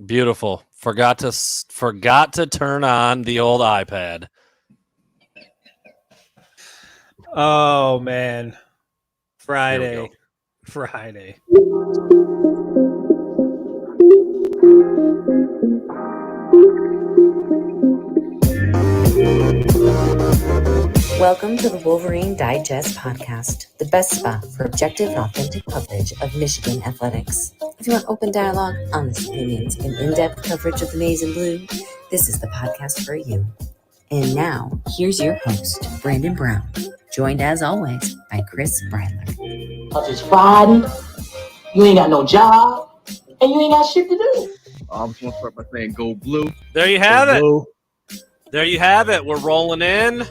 Beautiful. Forgot to turn on the old iPad. Oh man. Friday. Welcome to the Wolverine Digest podcast, the best spot for objective and authentic coverage of Michigan athletics. If you want open dialogue, honest opinions, and in-depth coverage of the maize and blue, this is the podcast for you. And now, here's your host, Brandon Brown, joined as always by Chris Bradler. Cause it's Friday, you ain't got no job, and you ain't got shit to do. I'm just gonna start by saying go blue. There you have it. There you have it. We're rolling in.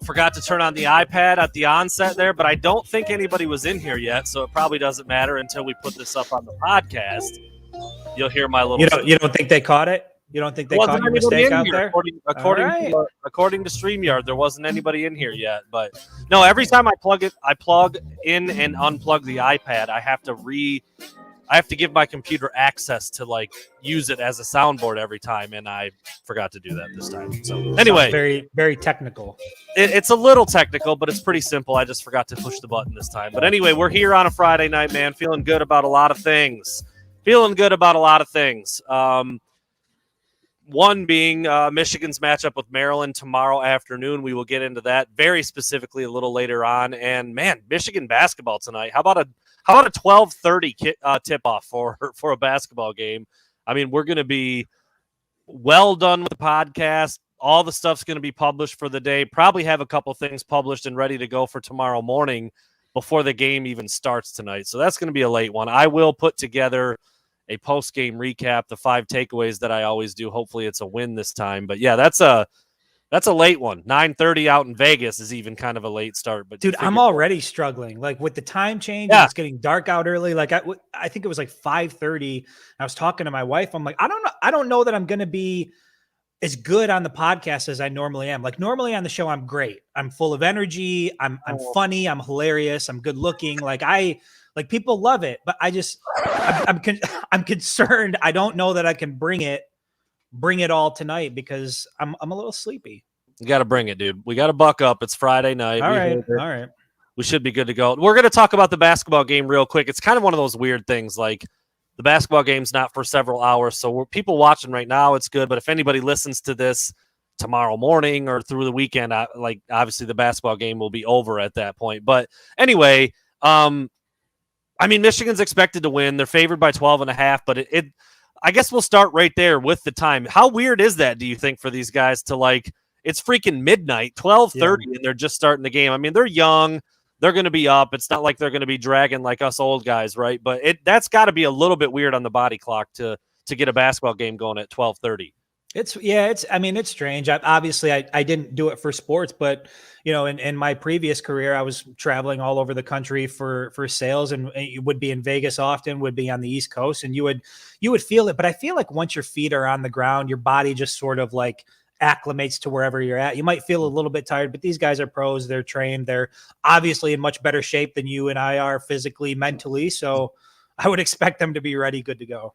Forgot to turn on the iPad at the onset there, but I don't think anybody was in here yet, so it probably doesn't matter until we put this up on the podcast. You'll hear my little... You don't think they caught it? You don't think they caught your mistake out there? According to StreamYard, there wasn't anybody in here yet. But no, every time I plug in and unplug the iPad, I have to give my computer access to like use it as a soundboard every time, and I forgot to do that this time. So anyway, very, very technical. It's a little technical, but it's pretty simple. I just forgot to push the button this time. But anyway, we're here on a Friday night, man. Feeling good about a lot of things. One being Michigan's matchup with Maryland tomorrow afternoon. We will get into that very specifically a little later on. And man, Michigan basketball tonight. How about a 12:30 tip off for a basketball game? I mean, we're going to be well done with the podcast. All the stuff's going to be published for the day. Probably have a couple things published and ready to go for tomorrow morning before the game even starts tonight. So that's going to be a late one. I will put together a post-game recap, the 5 takeaways that I always do. Hopefully it's a win this time. But yeah, that's a late one. 9:30 out in Vegas is even kind of a late start. But dude, I'm already struggling. Like with the time change, and it's getting dark out early. Like I think it was like 5:30. I was talking to my wife. I'm like, I don't know that I'm going to be as good on the podcast as I normally am. Like normally on the show, I'm great. I'm full of energy. I'm funny. I'm hilarious. I'm good looking. Like people love it, but I'm concerned. I don't know that I can bring it all tonight because I'm a little sleepy. You got to bring it, dude. We got to buck up. It's Friday night. All right. We should be good to go. We're going to talk about the basketball game real quick. It's kind of one of those weird things. Like the basketball game's not for several hours. So we're people watching right now. It's good. But if anybody listens to this tomorrow morning or through the weekend, obviously the basketball game will be over at that point. But anyway, I mean, Michigan's expected to win. They're favored by 12.5, but I guess we'll start right there with the time. How weird is that, do you think, for these guys to it's freaking midnight, 12:30, and they're just starting the game? I mean, they're young. They're going to be up. It's not like they're going to be dragging like us old guys, right? But that's got to be a little bit weird on the body clock to get a basketball game going at 12:30. It's strange. I didn't do it for sports, but in my previous career, I was traveling all over the country for sales, and you would be in Vegas often, would be on the East Coast, and you would feel it. But I feel like once your feet are on the ground, your body just sort of like acclimates to wherever you're at. You might feel a little bit tired, but these guys are pros. They're trained. They're obviously in much better shape than you and I are physically, mentally. So I would expect them to be ready, good to go.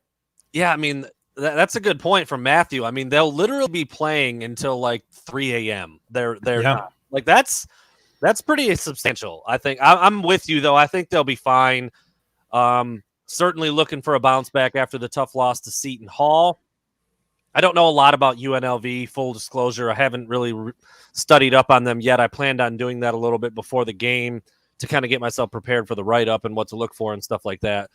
Yeah, I mean, that's a good point from Matthew. I mean, they'll literally be playing until like 3 a.m. They're like that's pretty substantial. I think I'm with you though. I think they'll be fine. Certainly looking for a bounce back after the tough loss to Seton Hall. I don't know a lot about UNLV. Full disclosure, I haven't really studied up on them yet. I planned on doing that a little bit before the game to kind of get myself prepared for the write-up and what to look for and stuff like that.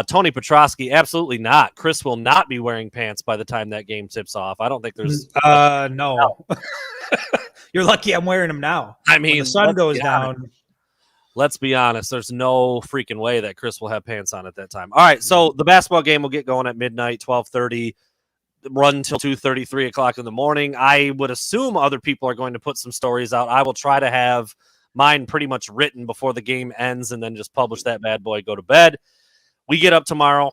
Tony Petrosky, absolutely not. Chris will not be wearing pants by the time that game tips off. I don't think there's... No. You're lucky I'm wearing them now. I mean, when the sun goes down. Let's be honest. There's no freaking way that Chris will have pants on at that time. All right, so the basketball game will get going at midnight, 12:30, run until 2:30, 3 o'clock in the morning. I would assume other people are going to put some stories out. I will try to have mine pretty much written before the game ends and then just publish that bad boy, go to bed. We get up tomorrow.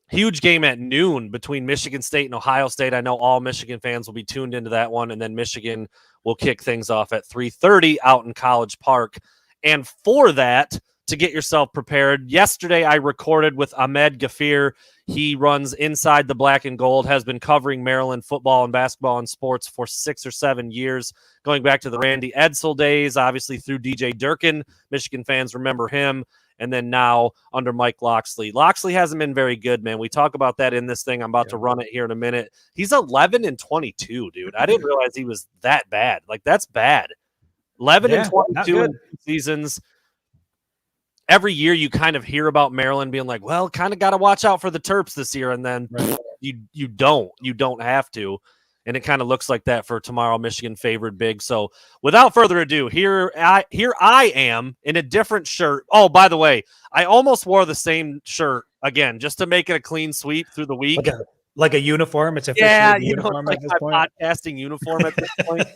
Huge game at noon between Michigan State and Ohio State. I know all Michigan fans will be tuned into that one, and then Michigan will kick things off at 3:30 out in College Park. And for that, to get yourself prepared. Yesterday, I recorded with Ahmed Gafir. He runs Inside the Black and Gold, has been covering Maryland football and basketball and sports for 6 or 7 years, going back to the Randy Edsall days, obviously through DJ Durkin. Michigan fans remember him. And then now under Mike Locksley. Locksley hasn't been very good, man. We talk about that in this thing. I'm about to run it here in a minute. He's 11-22, dude. I didn't realize he was that bad. Like, that's bad. 11-22 in seasons. Every year you kind of hear about Maryland being like, well, kind of got to watch out for the Terps this year. And then you don't have to. And it kind of looks like that for tomorrow. Michigan favored big. So without further ado, here I am in a different shirt. Oh, by the way, I almost wore the same shirt again just to make it a clean sweep through the week. Like a uniform. It's officially uniform like my podcasting uniform at this point.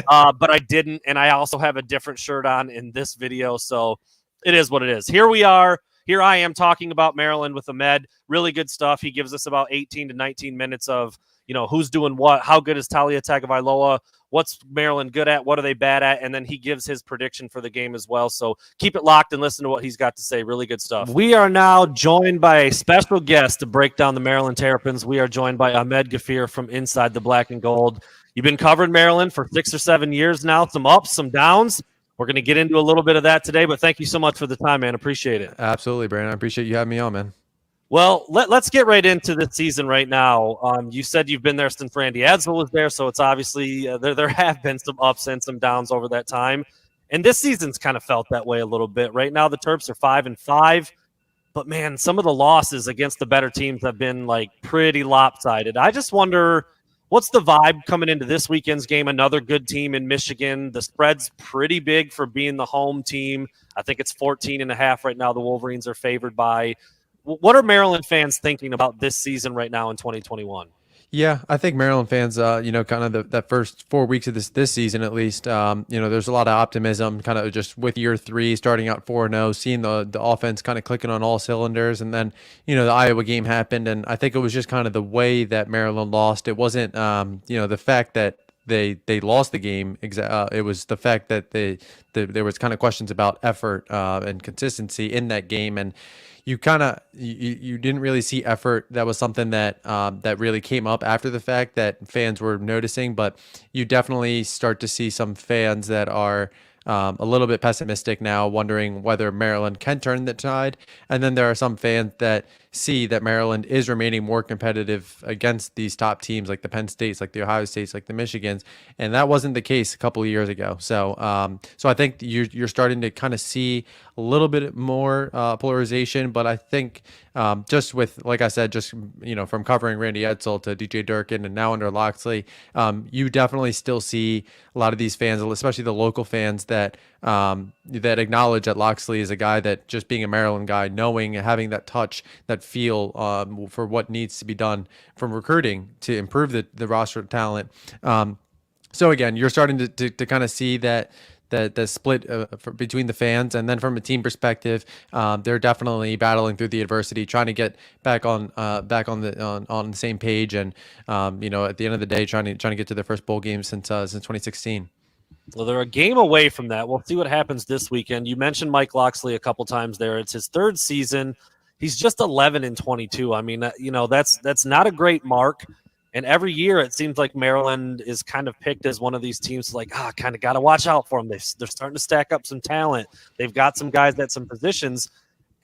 But I didn't, and I also have a different shirt on in this video. So it is what it is. Here we are. Here I am talking about Maryland with Ahmed. Really good stuff. He gives us about 18 to 19 minutes of, who's doing what, how good is Talia Tagovailoa, what's Maryland good at, what are they bad at, and then he gives his prediction for the game as well. So keep it locked and listen to what he's got to say. Really good stuff. We are now joined by a special guest to break down the Maryland Terrapins. We are joined by Ahmed Gafir from Inside the Black and Gold. You've been covering Maryland for 6 or 7 years now, some ups, some downs. We're going to get into a little bit of that today, but thank you so much for the time, man. Appreciate it. Absolutely, Brandon. I appreciate you having me on, man. Well, let's get right into this season right now. You said you've been there since Randy Edsall was there, so it's obviously there have been some ups and some downs over that time. And this season's kind of felt that way a little bit. Right now, the Terps are 5-5, but man, some of the losses against the better teams have been like pretty lopsided. I just wonder, what's the vibe coming into this weekend's game? Another good team in Michigan. The spread's pretty big for being the home team. I think it's 14.5 right now. The Wolverines are favored by. What are Maryland fans thinking about this season right now in 2021? Yeah, I think Maryland fans, kind of that first 4 weeks of this season at least, there's a lot of optimism kind of just with year 3 starting out 4-0, seeing the offense kind of clicking on all cylinders. And then, the Iowa game happened. And I think it was just kind of the way that Maryland lost. It wasn't, the fact that they lost the game. It was the fact that there was kind of questions about effort and consistency in that game. And you didn't really see effort. That was something that really came up after the fact that fans were noticing, but you definitely start to see some fans that are a little bit pessimistic now, wondering whether Maryland can turn the tide. And then there are some fans that see that Maryland is remaining more competitive against these top teams like the Penn States, like the Ohio States, like the Michigans, and that wasn't the case a couple of years ago. So I think you're starting to kind of see a little bit more polarization, but I think just with, like I said, just from covering Randy Edsall to DJ Durkin and now under Locksley, you definitely still see a lot of these fans, especially the local fans that acknowledge that Locksley is a guy that, just being a Maryland guy, knowing and having that touch, that feel for what needs to be done from recruiting to improve the roster talent. So again, you're starting to kind of see that the split between the fans, and then from a team perspective, they're definitely battling through the adversity, trying to get back on the same page, and at the end of the day, trying to get to their first bowl game since 2016. Well, they're a game away from that. We'll see what happens this weekend. You mentioned Mike Locksley a couple times there. It's his 3rd season. He's just 11-22. I mean, that's not a great mark. And every year it seems like Maryland is kind of picked as one of these teams like, kind of got to watch out for them. They're starting to stack up some talent. They've got some guys at some positions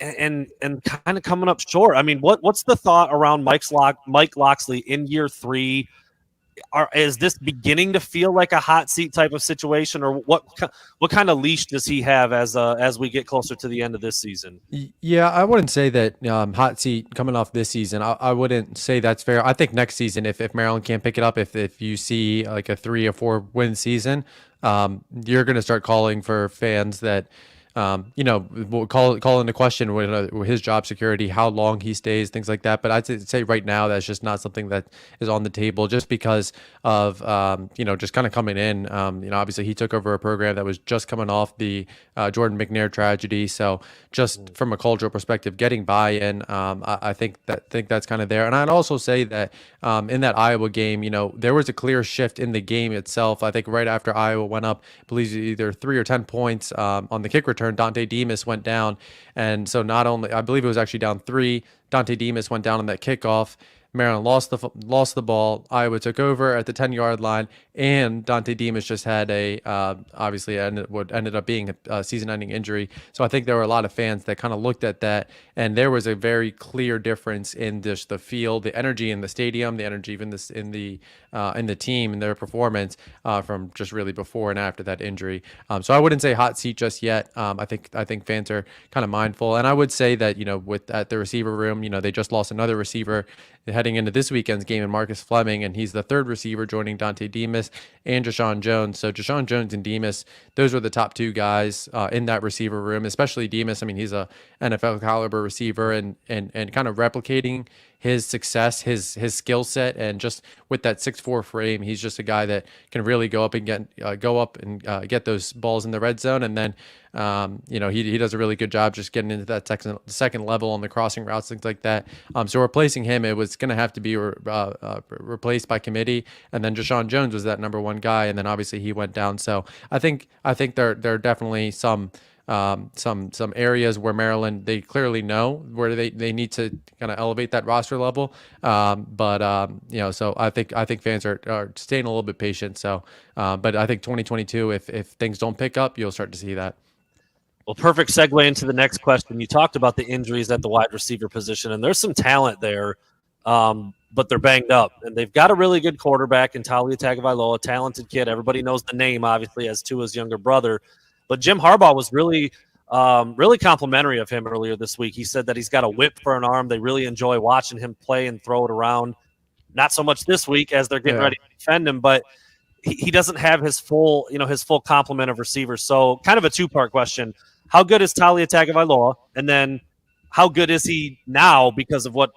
and kind of coming up short. I mean, what's the thought around Mike Locksley in year 3? Is this beginning to feel like a hot seat type of situation, or what kind of leash does he have as we get closer to the end of this season? Yeah, I wouldn't say that hot seat coming off this season. I wouldn't say that's fair. I think next season, if Maryland can't pick it up, if you see like a 3 or 4 win season, you're going to start calling for fans that we'll call into question his job security, how long he stays, things like that. But I'd say right now that's just not something that is on the table, just because of just kind of coming in. Obviously he took over a program that was just coming off the Jordan McNair tragedy. So just from a cultural perspective, getting buy-in, I think that's kind of there. And I'd also say that in that Iowa game, there was a clear shift in the game itself. I think right after Iowa went up, I believe either 3 or 10 points on the kick return, return, Dante Demas went down. And so not only, I believe it was actually down 3, Dante Demas went down on that kickoff. Maryland lost the ball. Iowa took over at the 10-yard line, and Dante Demas just had a obviously what ended up being a season-ending injury. So I think there were a lot of fans that kind of looked at that, and there was a very clear difference in just the field, the energy in the stadium, the energy even this in the team and their performance from just really before and after that injury. So I wouldn't say hot seat just yet. I think fans are kind of mindful, and I would say that with at the receiver room, they just lost another receiver heading into this weekend's game in Marcus Fleming, and he's the third receiver joining Dante Demas and Jashawn Jones. So Jashawn Jones and Demas, those were the top 2 guys in that receiver room, especially Demas. I mean, he's a NFL caliber receiver and kind of replicating his success, his skill set, and just with that 6'4" frame, he's just a guy that can really go up and get those balls in the red zone, and then he does a really good job just getting into that second level on the crossing routes, things like that. So replacing him, it was going to have to be replaced by committee, and then Jashawn Jones was that number 1 guy, and then obviously he went down. So I think there are definitely some areas where Maryland, they clearly know where they need to kind of elevate that roster level. So I think fans are staying a little bit patient. So, but I think 2022, if things don't pick up, you'll start to see that. Well, perfect segue into the next question. You talked about the injuries at the wide receiver position, and there's some talent there, but they're banged up. And they've got a really good quarterback in Talia Tagovailoa, a talented kid. Everybody knows the name, obviously, as Tua's younger brother. But Jim Harbaugh was really complimentary of him earlier this week. He said that he's got a whip for an arm. They really enjoy watching him play and throw it around. Not so much this week as they're getting ready to defend him, but he doesn't have his full complement of receivers. So kind of a 2-part question. How good is Talia Tagovailoa? And then how good is he now because of what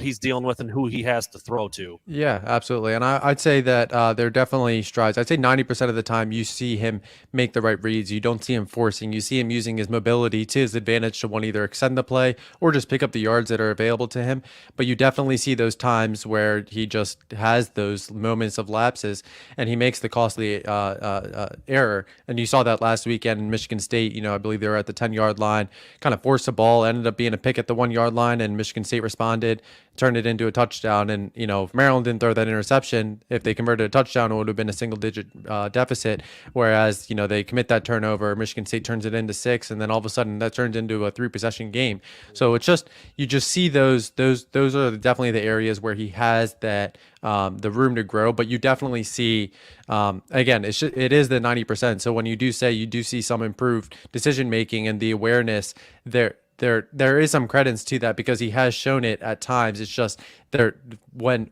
he's dealing with and who he has to throw to? Yeah, absolutely. And I'd say that there are definitely strides. I'd say 90% of the time you see him make the right reads. You don't see him forcing. You see him using his mobility to his advantage to either extend the play or just pick up the yards that are available to him. But you definitely see those times where he just has those moments of lapses and he makes the costly error. And you saw that last weekend in Michigan State. I believe they were at the 10-yard line, kind of forced the ball, ended up being a pick at the 1-yard line, and Michigan State responded, turned it into a touchdown. And if Maryland didn't throw that interception, if they converted a touchdown, it would have been a single-digit deficit. Whereas they commit that turnover, Michigan State turns it into 6, and then all of a sudden that turns into a 3-possession game. So it's just you just see those are definitely the areas where he has that the room to grow. But you definitely see again, it is the 90%. So when you do see some improved decision making and the awareness there is some credence to that because he has shown it at times. It's just there when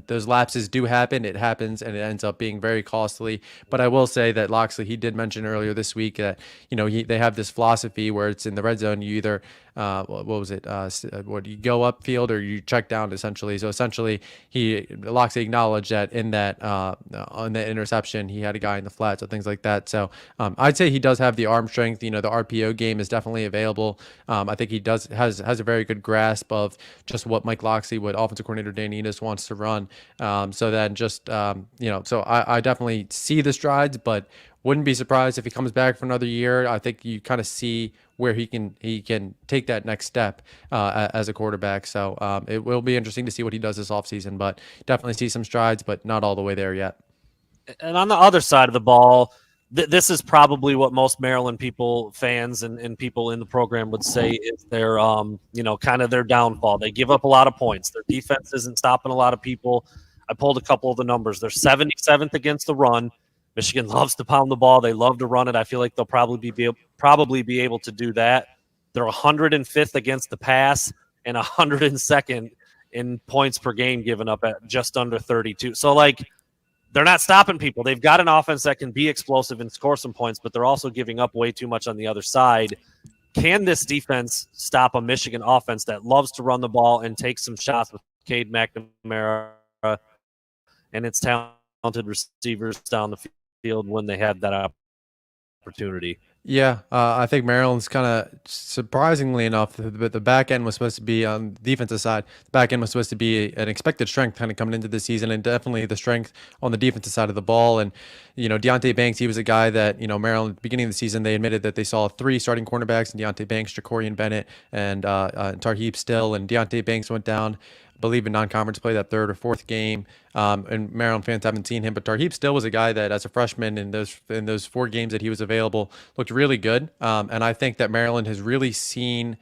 those lapses do happen, it happens and it ends up being very costly. But I will say that Locksley, he did mention earlier this week that they have this philosophy where it's in the red zone. You either what was it? You go upfield or you check down essentially. So essentially, Locksley acknowledged that in that on the interception, he had a guy in the flat, so things like that. So I'd say he does have the arm strength. The RPO game is definitely available. I think he has a very good grasp of just what Mike Locksley, what offensive coordinator Dan Enos wants to run. So then just so I definitely see the strides, but wouldn't be surprised if he comes back for another year. I think you kind of see where he can take that next step as a quarterback. So it will be interesting to see what he does this offseason, but definitely see some strides, but not all the way there yet. And on the other side of the ball, this is probably what most Maryland fans and people in the program would say is their, kind of their downfall. They give up a lot of points. Their defense isn't stopping a lot of people. I pulled a couple of the numbers. They're 77th against the run. Michigan loves to pound the ball. They love to run it. I feel like they'll probably be able to do that. They're 105th against the pass and 102nd in points per game given up at just under 32. So, they're not stopping people. They've got an offense that can be explosive and score some points, but they're also giving up way too much on the other side. Can this defense stop a Michigan offense that loves to run the ball and take some shots with Cade McNamara and its talented receivers down the field when they had that opportunity? Yeah, I think Maryland's kind of surprisingly enough, the back end was supposed to be on the defensive side. The back end was supposed to be an expected strength kind of coming into the season, and definitely the strength on the defensive side of the ball. And Deontay Banks, he was a guy that Maryland at the beginning of the season they admitted that they saw 3 starting cornerbacks in Deontay Banks, Jacorian Bennett, and Tarheeb Still. And Deontay Banks went down, I believe, in non-conference play that 3rd or 4th game. And Maryland fans haven't seen him, but Tarheeb Still was a guy that, as a freshman, in those 4 games that he was available, looked really good. And I think that Maryland has really seen,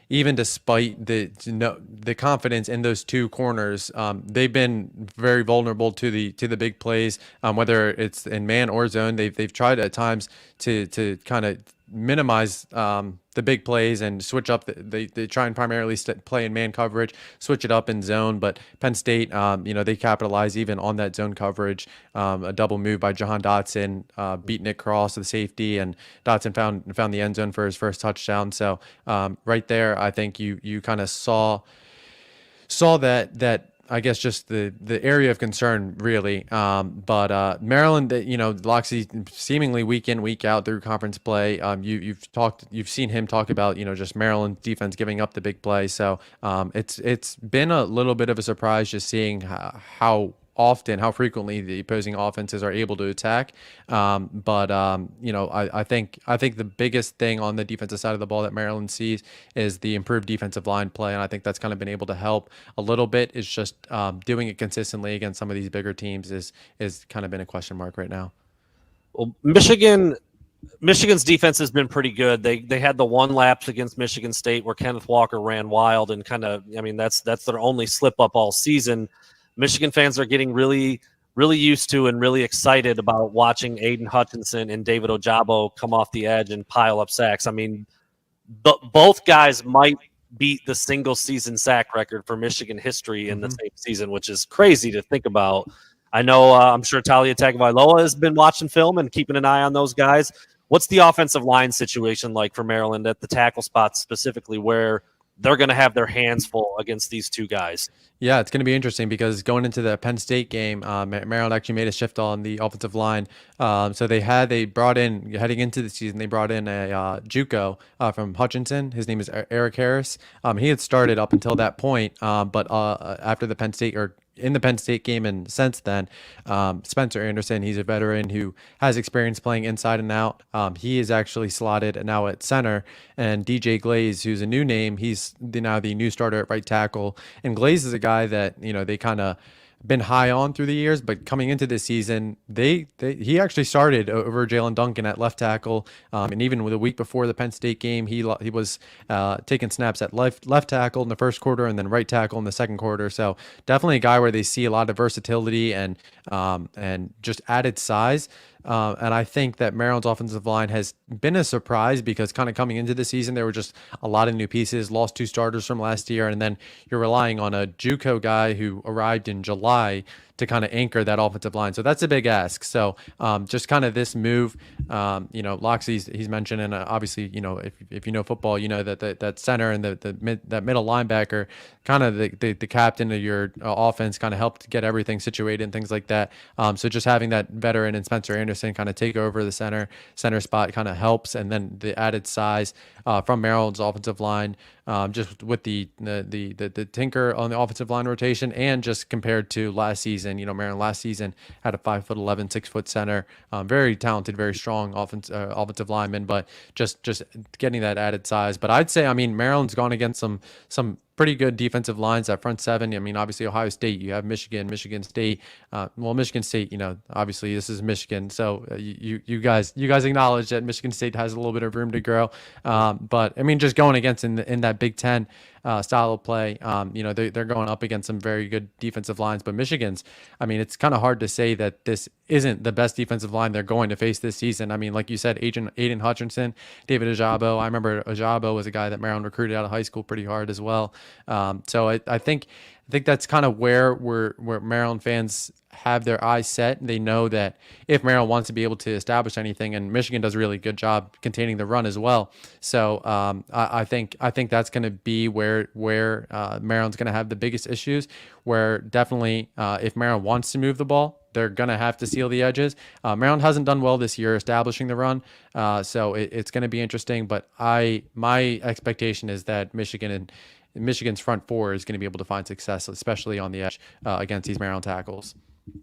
even despite the confidence in those 2 corners, they've been very vulnerable to the big plays, whether it's in man or zone. They've tried at times to kind of minimize the big plays and switch up. They try and primarily play in man coverage, switch it up in zone. But Penn State, they capitalize even on that zone coverage. A double move by Jahan Dotson beat Nick Cross to the safety, and Dotson found the end zone for his first touchdown. So right there, I think you kind of saw that. I guess just the area of concern, really. But Maryland, Locksley seemingly week in, week out through conference play. You've seen him talk about, just Maryland defense giving up the big play. So it's been a little bit of a surprise just seeing how frequently the opposing offenses are able to attack. I think the biggest thing on the defensive side of the ball that Maryland sees is the improved defensive line play, and I think that's kind of been able to help a little bit. It's just doing it consistently against some of these bigger teams is kind of been a question mark right now. Well, Michigan's defense has been pretty good. They had the 1 lapse against Michigan State where Kenneth Walker ran wild and that's their only slip up all season. Michigan fans are getting really, really used to and really excited about watching Aiden Hutchinson and David Ojabo come off the edge and pile up sacks. I mean, both guys might beat the single season sack record for Michigan history in the same season, which is crazy to think about. I know I'm sure Talia Tagovailoa has been watching film and keeping an eye on those guys. What's the offensive line situation like for Maryland at the tackle spots specifically, where they're going to have their hands full against these 2 guys? Yeah, it's going to be interesting because going into the Penn State game, Maryland actually made a shift on the offensive line. So they brought in, heading into the season, they brought in a JUCO from Hutchinson. His name is Eric Harris. He had started up until that point, but after the Penn State, or in the Penn State game and since then, Spencer Anderson, he's a veteran who has experience playing inside and out. He is actually slotted now at center, and DJ Glaze, who's a new name, he's now the new starter at right tackle. And Glaze is a guy that they kind of been high on through the years, but coming into this season, he actually started over Jalen Duncan at left tackle, and even with a week before the Penn State game, he was taking snaps at left tackle in the first quarter and then right tackle in the second quarter. So definitely a guy where they see a lot of versatility and just added size. And I think that Maryland's offensive line has been a surprise because kind of coming into the season, there were just a lot of new pieces, lost 2 starters from last year, and then you're relying on a JUCO guy who arrived in July to kind of anchor that offensive line. So that's a big ask. So just kind of this move, Locksley's he's mentioned, and obviously, if you know football, that center and that middle linebacker, kind of the captain of your offense, kind of helped get everything situated and things like that. So just having that veteran and Spencer Anderson kind of take over the center spot kind of helps, and then the added size from Maryland's offensive line, just with the tinker on the offensive line rotation, and just compared to last season, Maryland last season had a 5'11", 6-foot center, very talented, very strong offensive lineman, but just getting that added size. But I'd say, Maryland's gone against some pretty good defensive lines at front 7. Obviously Ohio State, you have Michigan State. Michigan State, obviously this is Michigan, so you guys acknowledge that Michigan State has a little bit of room to grow. But just going against in that Big Ten style of play, they're going up against some very good defensive lines. But Michigan's, it's kind of hard to say that this isn't the best defensive line they're going to face this season. Like you said, Aiden Hutchinson, David Ojabo. I remember Ojabo was a guy that Maryland recruited out of high school pretty hard as well. So I think that's kind of where Maryland fans have their eyes set. They know that if Maryland wants to be able to establish anything, and Michigan does a really good job containing the run as well. So I think that's going to be where Maryland's going to have the biggest issues. Where definitely if Maryland wants to move the ball, they're going to have to seal the edges. Maryland hasn't done well this year establishing the run, so it's going to be interesting. But my expectation is that Michigan's front four is going to be able to find success, especially on the edge against these Maryland tackles.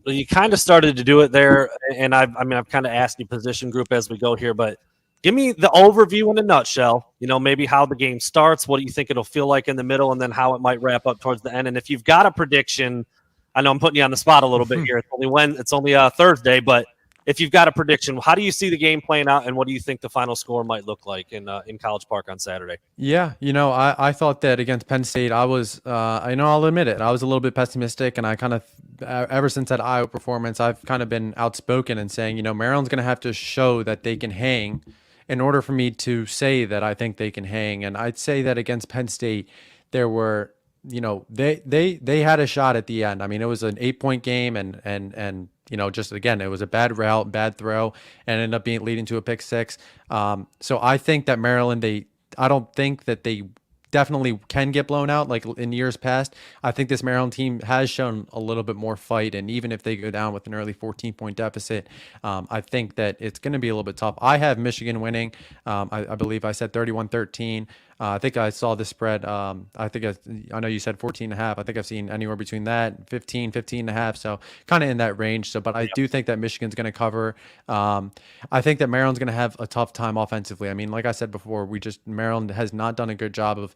Well, you kind of started to do it there, and I've kind of asked you position group as we go here, but give me the overview in a nutshell. Maybe how the game starts, what do you think it'll feel like in the middle, and then how it might wrap up towards the end. And if you've got a prediction, I know I'm putting you on the spot a little bit here. It's only Thursday, but if you've got a prediction, how do you see the game playing out, and what do you think the final score might look like in College Park on Saturday? Yeah, I thought that against Penn State, I'll admit it, I was a little bit pessimistic, and I kind of, ever since that Iowa performance, I've kind of been outspoken and saying, Maryland's going to have to show that they can hang in order for me to say that I think they can hang. And I'd say that against Penn State, there were, they had a shot at the end. I mean, it was an 8-point game, and just again, it was a bad route, bad throw, and ended up leading to a pick six. So I think that Maryland, I don't think that they definitely can get blown out like in years past. I think this Maryland team has shown a little bit more fight, and even if they go down with an early 14-point deficit, I think that it's going to be a little bit tough. I have Michigan winning. I believe I said 31-13. I think I saw the spread. I know you said 14.5. I think I've seen anywhere between that 15.5. So kind of in that range. So, but I do think that Michigan's going to cover. I think that Maryland's going to have a tough time offensively. I mean, like I said before, Maryland has not done a good job of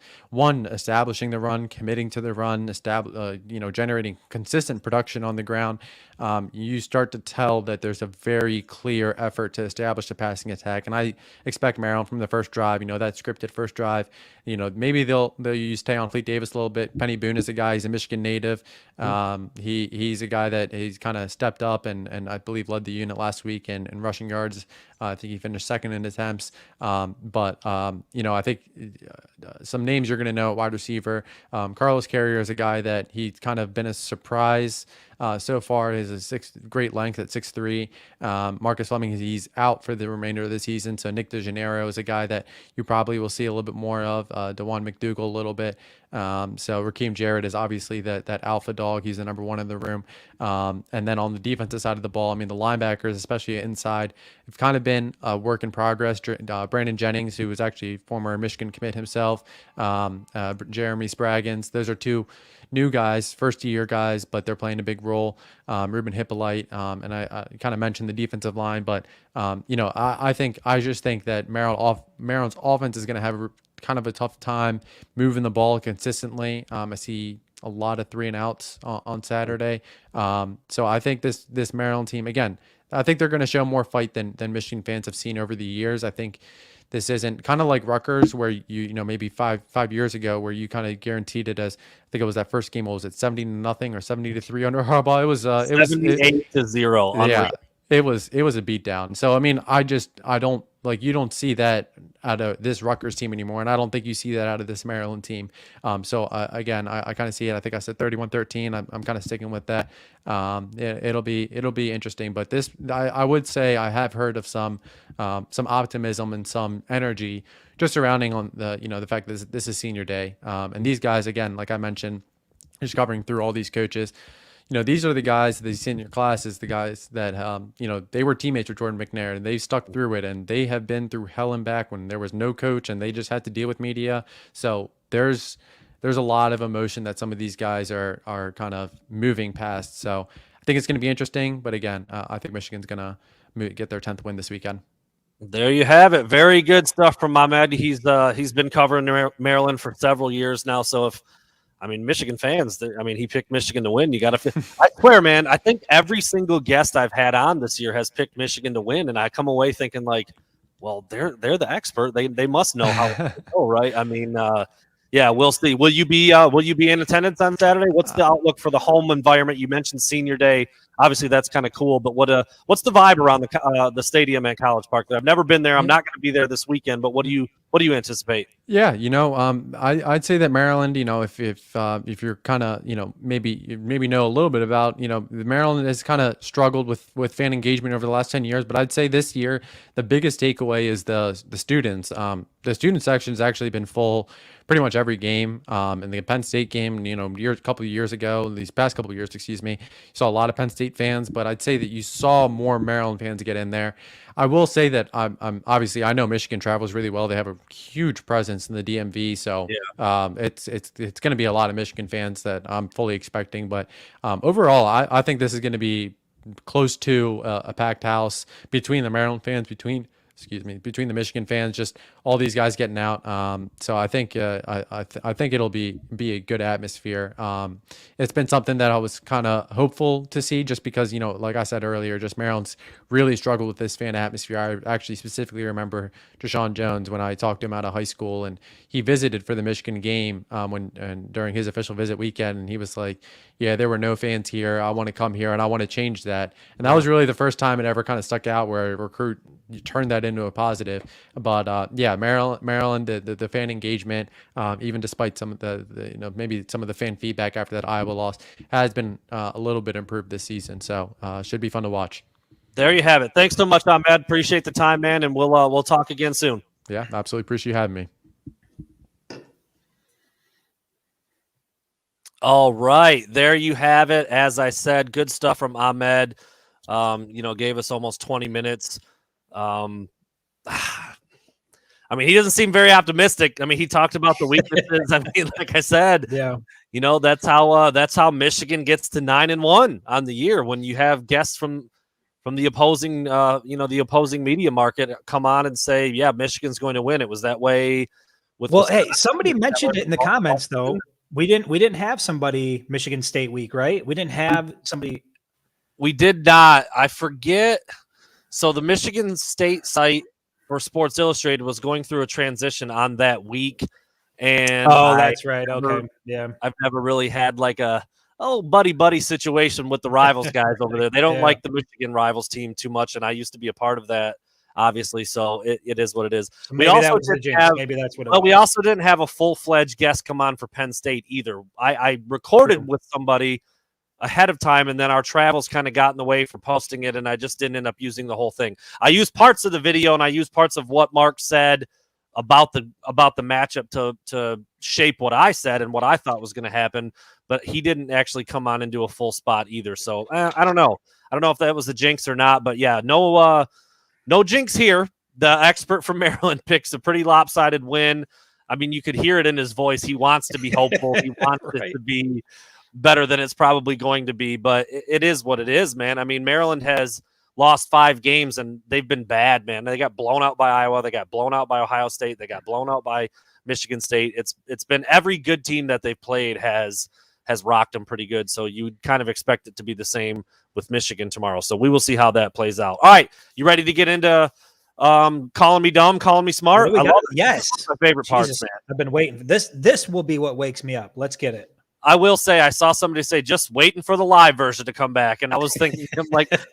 establishing the run, committing to the run, generating consistent production on the ground. You start to tell that there's a very clear effort to establish a passing attack, and I expect Maryland from the first drive. That scripted first drive. Maybe they'll use Tayon Fleet Davis a little bit. Penny Boone is a guy. He's a Michigan native. He's a guy that he's kind of stepped up and I believe led the unit last week in rushing yards. I think he finished second in attempts. But I think some names you're going to know at wide receiver. Carlos Carrier is a guy that he's kind of been a surprise so far. He's a great length at 6'3". Marcus Fleming, he's out for the remainder of the season. So Nick DeGennaro is a guy that you probably will see a little bit more of. DeJuan McDougal a little bit. So Rakeem Jarrett is obviously that alpha dog. He's the number one in the room. And then on the defensive side of the ball, I mean, the linebackers, especially inside, have kind of been a work in progress. Brandon Jennings, who was actually former Michigan commit himself, Jeremy Spraggins. Those are two new guys, first-year guys, but they're playing a big role. Ruben Hippolyte, and I kind of mentioned the defensive line, but I just think that Maryland's offense is going to have kind of a tough time moving the ball consistently. I see a lot of 3-and-outs on Saturday. So I think this Maryland team, again, I think they're going to show more fight than Michigan fans have seen over the years. I think this isn't kind of like Rutgers, where maybe five years ago, where you kind of guaranteed it as, I think it was that first game. What was it, 70-0 or 70-3 under Harbaugh? It was 78-0. Yeah, it was a beatdown. So I mean, you don't see that out of this Rutgers team anymore, and I don't think you see that out of this Maryland team. So again, I kind of see it. I think I said 31-13. I'm kind of sticking with that. It'll be interesting, but I would say I have heard of some optimism and some energy just surrounding on the fact that this is senior day, and these guys, again, like I mentioned, just covering through all these coaches. These are the guys, the senior classes, the guys that, they were teammates with Jordan McNair, and they stuck through it, and they have been through hell and back when there was no coach and they just had to deal with media. So there's a lot of emotion that some of these guys are kind of moving past. So I think it's going to be interesting, but again, I think Michigan's going to get their 10th win this weekend. There you have it. Very good stuff from Ahmed. He's been covering Maryland for several years now. So Michigan fans, he picked Michigan to win. You got to, I swear, man, I think every single guest I've had on this year has picked Michigan to win. And I come away thinking well, they're the expert. They must know how to go, right? Yeah, we'll see. Will you be in attendance on Saturday? What's the outlook for the home environment? You mentioned senior day. Obviously, that's kind of cool. But what's the vibe around the stadium at College Park? I've never been there. I'm not going to be there this weekend. But what do you anticipate? Yeah, I'd say that Maryland, if you're kind of, maybe know a little bit about, Maryland has kind of struggled with fan engagement over the last 10 years. But I'd say this year, the biggest takeaway is the students. The student section has actually been full pretty much every game. In the Penn State game, a couple of years ago, these past couple of years, excuse me, you saw a lot of Penn State fans, but I'd say that you saw more Maryland fans get in there. I will say that I'm obviously, I know Michigan travels really well. They have a huge presence in the DMV, so it's going to be a lot of Michigan fans that I'm fully expecting. But overall, I think this is going to be close to a packed house between the Maryland fans, between the Michigan fans, just all these guys getting out. So I think I think it'll be a good atmosphere. It's been something that I was kind of hopeful to see, just because, like I said earlier, just Maryland's really struggled with this fan atmosphere. I actually specifically remember Deshaun Jones when I talked to him out of high school, and he visited for the Michigan game during his official visit weekend, and he was like, "Yeah, there were no fans here. I want to come here, and I want to change that." And that was really the first time it ever kind of stuck out where a recruit turned that into a positive. But Maryland, the fan engagement, even despite some of the maybe some of the fan feedback after that Iowa loss, has been a little bit improved this season. So should be fun to watch. There you have it. Thanks so much, Ahmed. Appreciate the time, man, and we'll talk again soon. Yeah, absolutely appreciate you having me. All right, there you have it. As I said, good stuff from Ahmed. Gave us almost 20 minutes. I mean, he doesn't seem very optimistic. I mean, he talked about the weaknesses. I mean, like I said, that's how Michigan gets to 9-1 on the year, when you have guests from the opposing, the opposing media market come on and say, yeah, Michigan's going to win. It was that way with. Well, hey, somebody mentioned it in the comments though. We didn't have somebody Michigan State week, right? We didn't have somebody. We did not. I forget. So the Michigan State site for Sports Illustrated was going through a transition on that week. And that's right. Okay. Yeah. I've never really had like a buddy situation with the rivals guys over there. They don't like the Michigan rivals team too much, and I used to be a part of that, obviously. So it is what it is. So maybe that was the jinx. Maybe that's what it was. We also didn't have a full-fledged guest come on for Penn State either. I recorded with somebody ahead of time, and then our travels kind of got in the way for posting it, and I just didn't end up using the whole thing. I used parts of the video, and I used parts of what Mark said about the matchup to shape what I said and what I thought was going to happen, but he didn't actually come on and do a full spot either. So I don't know. I don't know if that was a jinx or not, but yeah, no jinx here. The expert from Maryland picks a pretty lopsided win. I mean, you could hear it in his voice. He wants to be hopeful. He wants it to be better than it's probably going to be, but it is what it is, man. I mean, Maryland has lost 5 games and they've been bad, man. They got blown out by Iowa. They got blown out by Ohio State. They got blown out by Michigan State. It's been every good team that they've played has rocked them pretty good. So you would kind of expect it to be the same with Michigan tomorrow. So we will see how that plays out. All right. You ready to get into calling me dumb, calling me smart? I love it. Yes. That's my favorite part, man. I've been waiting for this. This will be what wakes me up. Let's get it. I will say, I saw somebody say, just waiting for the live version to come back. And I was thinking,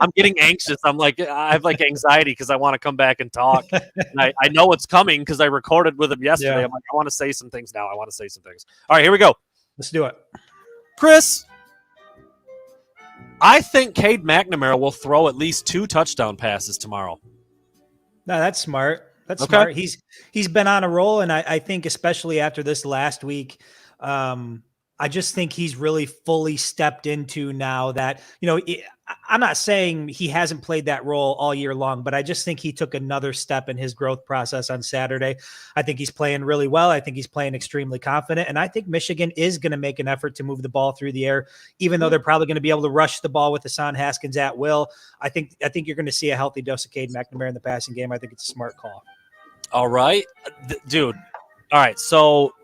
I'm getting anxious. I'm like, I have like anxiety because I want to come back and talk. And I know it's coming because I recorded with him yesterday. I'm like, I want to say some things now. All right, here we go. Let's do it. Chris, I think Cade McNamara will throw at least 2 touchdown passes tomorrow. No, that's smart. That's smart. He's been on a roll. And I think especially after this last week, I just think he's really fully stepped into now that, I'm not saying he hasn't played that role all year long, but I just think he took another step in his growth process on Saturday. I think he's playing really well. I think he's playing extremely confident. And I think Michigan is going to make an effort to move the ball through the air, even though they're probably going to be able to rush the ball with Hassan Haskins at will. I think you're going to see a healthy dose of Cade McNamara in the passing game. I think it's a smart call. All right, dude. All right. So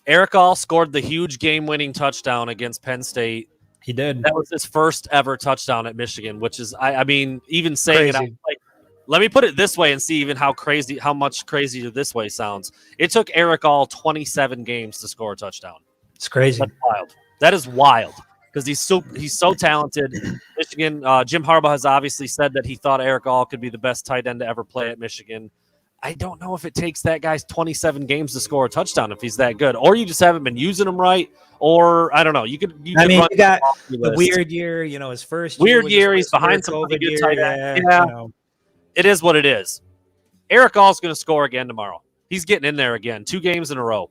Eric All scored the huge game-winning touchdown against Penn State. He did. That was his first ever touchdown at Michigan, which is, I mean, even saying it, I'm like, let me put it this way and see even how much crazier this way sounds. It took Eric All 27 games to score a touchdown. It's crazy. That's wild. That is wild because he's so talented. Michigan, Jim Harbaugh has obviously said that he thought Eric All could be the best tight end to ever play at Michigan. I don't know if it takes that guy's 27 games to score a touchdown if he's that good, or you just haven't been using him right, or I don't know. You got the weird year, his first weird year. He's behind some pretty good tight end. Yeah, it is what it is. Eric All's going to score again tomorrow. He's getting in there again. 2 games in a row.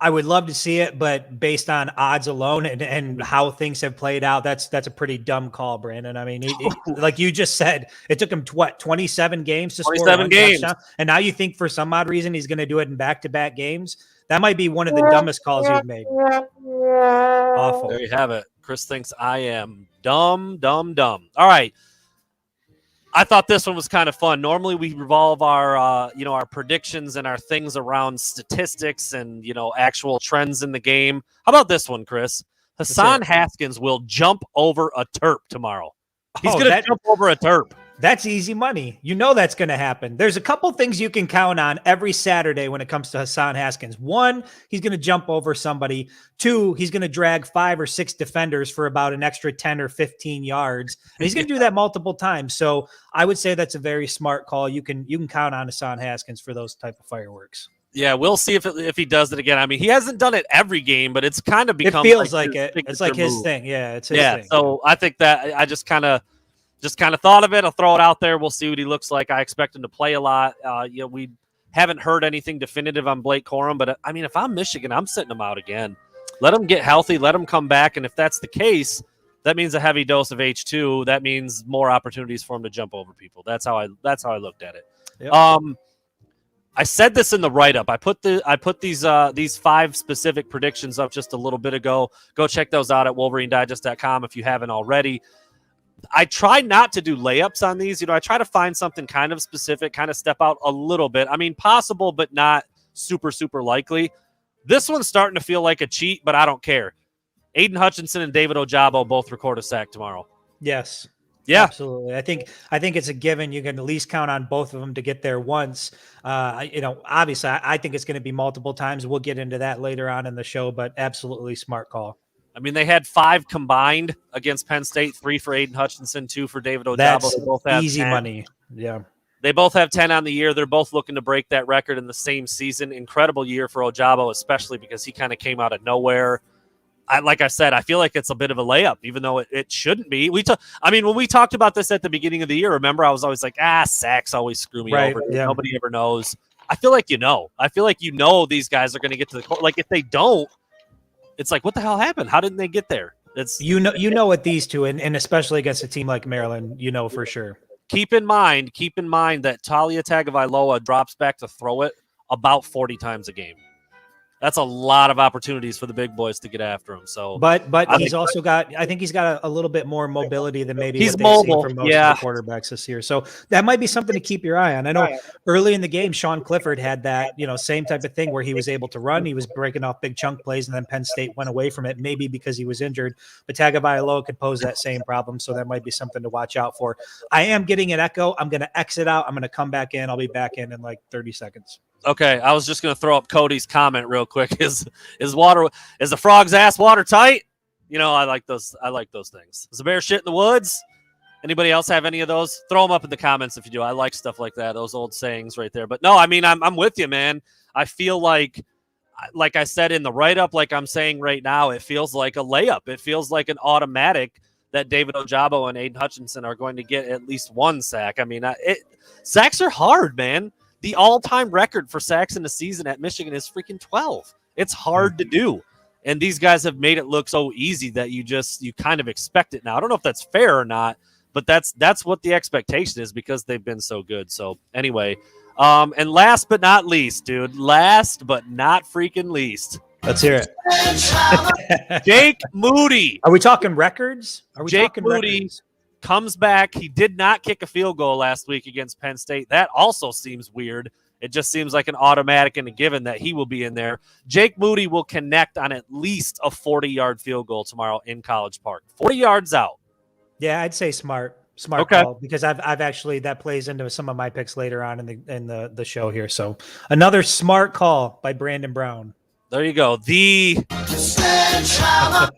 I would love to see it, but based on odds alone and how things have played out, that's a pretty dumb call, Brandon. I mean, like you just said, it took him 27 games to score 27 games, touchdown, and now you think for some odd reason he's going to do it in back-to-back games. That might be one of the dumbest calls you've made. Awful. There you have it. Chris thinks I am dumb. All right. I thought this one was kind of fun. Normally we revolve our, our predictions and our things around statistics and, actual trends in the game. How about this one, Chris? Hassan Haskins will jump over a Terp tomorrow. He's going to jump over a Terp. That's easy money. You know that's going to happen. There's a couple things you can count on every Saturday when it comes to Hassan Haskins. 1, he's going to jump over somebody. 2, he's going to drag 5 or 6 defenders for about an extra 10 or 15 yards. And he's going to do that multiple times. So I would say that's a very smart call. You can count on Hassan Haskins for those type of fireworks. Yeah, we'll see if he does it again. I mean, he hasn't done it every game, but it's kind of become. It feels like it. It's like his thing. Yeah, it's his thing. So I think that I just kind of thought of it. I'll throw it out there. We'll see what he looks like. I expect him to play a lot. We haven't heard anything definitive on Blake Corum, but I mean, if I'm Michigan, I'm sitting him out again. Let him get healthy. Let him come back. And if that's the case, that means a heavy dose of H2. That means more opportunities for him to jump over people. That's how I looked at it. Yep. I said this in the write-up. I put these 5 specific predictions up just a little bit ago. Go check those out at WolverineDigest.com if you haven't already. I try not to do layups on these. I try to find something kind of specific, kind of step out a little bit. I mean, possible, but not super, super likely. This one's starting to feel like a cheat, but I don't care. Aiden Hutchinson and David Ojabo both record a sack tomorrow. Yes. Yeah, absolutely. I think it's a given. You can at least count on both of them to get there once. Obviously, I think it's going to be multiple times. We'll get into that later on in the show, but absolutely smart call. I mean, they had 5 combined against Penn State, 3 for Aiden Hutchinson, 2 for David Ojabo. That's they both have easy 10. money. Yeah. They both have 10 on the year. They're both looking to break that record in the same season. Incredible year for Ojabo, especially because he kind of came out of nowhere. Like I said, I feel like it's a bit of a layup, even though it shouldn't be. When we talked about this at the beginning of the year, remember, I was always like, sacks always screw me over. Yeah. Nobody ever knows. I feel like I feel like these guys are going to get to the court. Like, if they don't, it's like, what the hell happened? How didn't they get there? It's what these two, and especially against a team like Maryland, for sure. Keep in mind that Talia Tagovailoa drops back to throw it about 40 times a game. That's a lot of opportunities for the big boys to get after him. So, but he's also got. I think he's got a little bit more mobility than maybe he's mobile from most of the quarterbacks this year. So that might be something to keep your eye on. I know early in the game, Sean Clifford had that same type of thing where he was able to run. He was breaking off big chunk plays, and then Penn State went away from it, maybe because he was injured. But Tagovailoa could pose that same problem, so that might be something to watch out for. I am getting an echo. I'm going to exit out. I'm going to come back in. I'll be back in like 30 seconds. Okay, I was just going to throw up Cody's comment real quick. Is the frog's ass watertight? I like those things. Is the bear shit in the woods? Anybody else have any of those? Throw them up in the comments if you do. I like stuff like that, those old sayings right there. But no, I mean, I'm with you, man. I feel like I said in the write-up, like I'm saying right now, it feels like a layup. It feels like an automatic that David Ojabo and Aiden Hutchinson are going to get at least 1 sack. I mean, sacks are hard, man. The all-time record for sacks in the season at Michigan is freaking 12. It's hard to do. And these guys have made it look so easy that you kind of expect it now. I don't know if that's fair or not, but that's what the expectation is because they've been so good. So anyway, and last but not least, dude, last but not freaking least. Let's hear it. Jake Moody. Are we talking records? Jake Moody comes back. He did not kick a field goal last week against Penn State. That also seems weird. It just seems like an automatic and a given that he will be in there. Jake Moody will connect on at least a 40-yard field goal tomorrow in College Park. 40 yards out. Yeah, I'd say smart call, because I've actually, that plays into some of my picks later on in the show here. So another smart call by Brandon Brown. There you go. The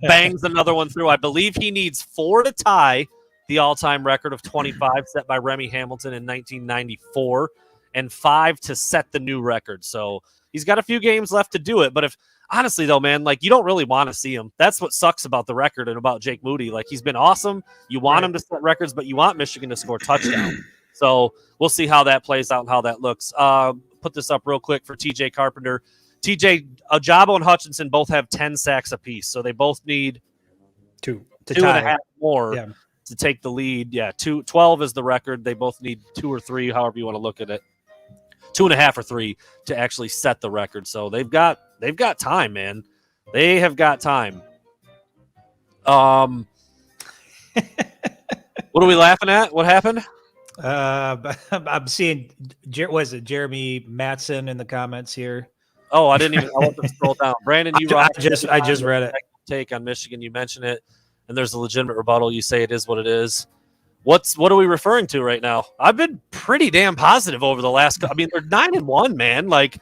bangs another one through. I believe he needs 4 to tie the all-time record of 25 set by Remy Hamilton in 1994, and 5 to set the new record. So he's got a few games left to do it. But if honestly, though, man, like, you don't really want to see him. That's what sucks about the record and about Jake Moody. Like, he's been awesome. You want him to set records, but you want Michigan to score touchdowns. So we'll see how that plays out and how that looks. put this up real quick for TJ Carpenter. TJ, Ajabo and Hutchinson both have 10 sacks apiece, so they both need two and a half more Yeah. to take the lead. Yeah, 12 is the record. They both need 2 or 3, however you want to look at it. 2.5 or 3 to actually set the record. So they've got time, man. They have got time. What are we laughing at? What happened? I'm seeing was it Jeremy Matson in the comments here? Oh, I want to scroll down. Brandon, I just read it. Take on Michigan. You mentioned it, and there's a legitimate rebuttal. You say it is what it is. What are we referring to right now? I've been pretty damn positive over the last. I mean, they're 9-1, man. Like,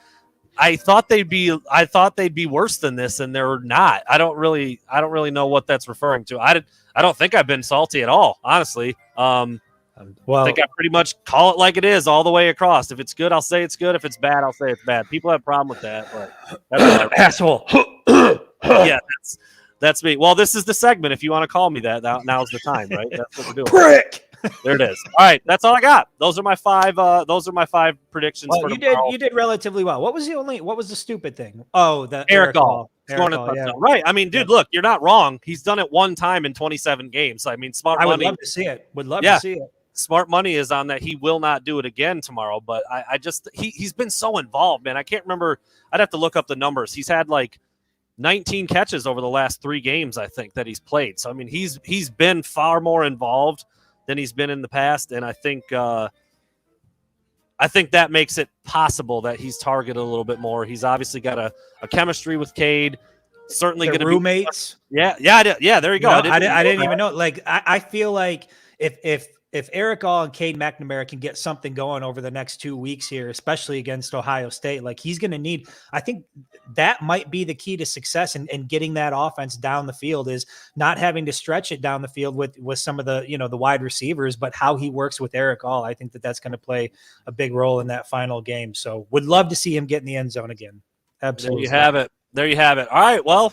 I thought they'd be worse than this, and they're not. I don't really know what that's referring to. I don't think I've been salty at all, honestly. Well, I think I pretty much call it like it is all the way across. If it's good, I'll say it's good. If it's bad, I'll say it's bad. People have a problem with that, but that's asshole. Yeah, that's me. Well, this is the segment. If you want to call me that, now's the time, right? That's what we're doing. Prick. There it is. All right, that's all I got. Those are my 5. Predictions. Well, for you did relatively well. What was the stupid thing? Oh, the Eric All. Yeah. Right. I mean, dude, look, you're not wrong. He's done it one time in 27 games. I mean, smart money. I would love to see it. To see it. Smart money is on that. He will not do it again tomorrow. But I just he's been so involved, man. I can't remember. I'd have to look up the numbers. He's had like 19 catches over the last 3 games, I think, that he's played. So I mean, he's been far more involved than he's been in the past, and I think that makes it possible that he's targeted a little bit more. He's obviously got a chemistry with Cade. Certainly going to be roommates. Yeah. There you go. I didn't even know. Like I feel like if Eric All and Cade McNamara can get something going over the next 2 weeks here, especially against Ohio State, like he's going to need. I think that might be the key to success in getting that offense down the field is not having to stretch it down the field with some of the the wide receivers, but how he works with Eric All. I think that's going to play a big role in that final game. So would love to see him get in the end zone again. Absolutely. There you have it. All right. Well,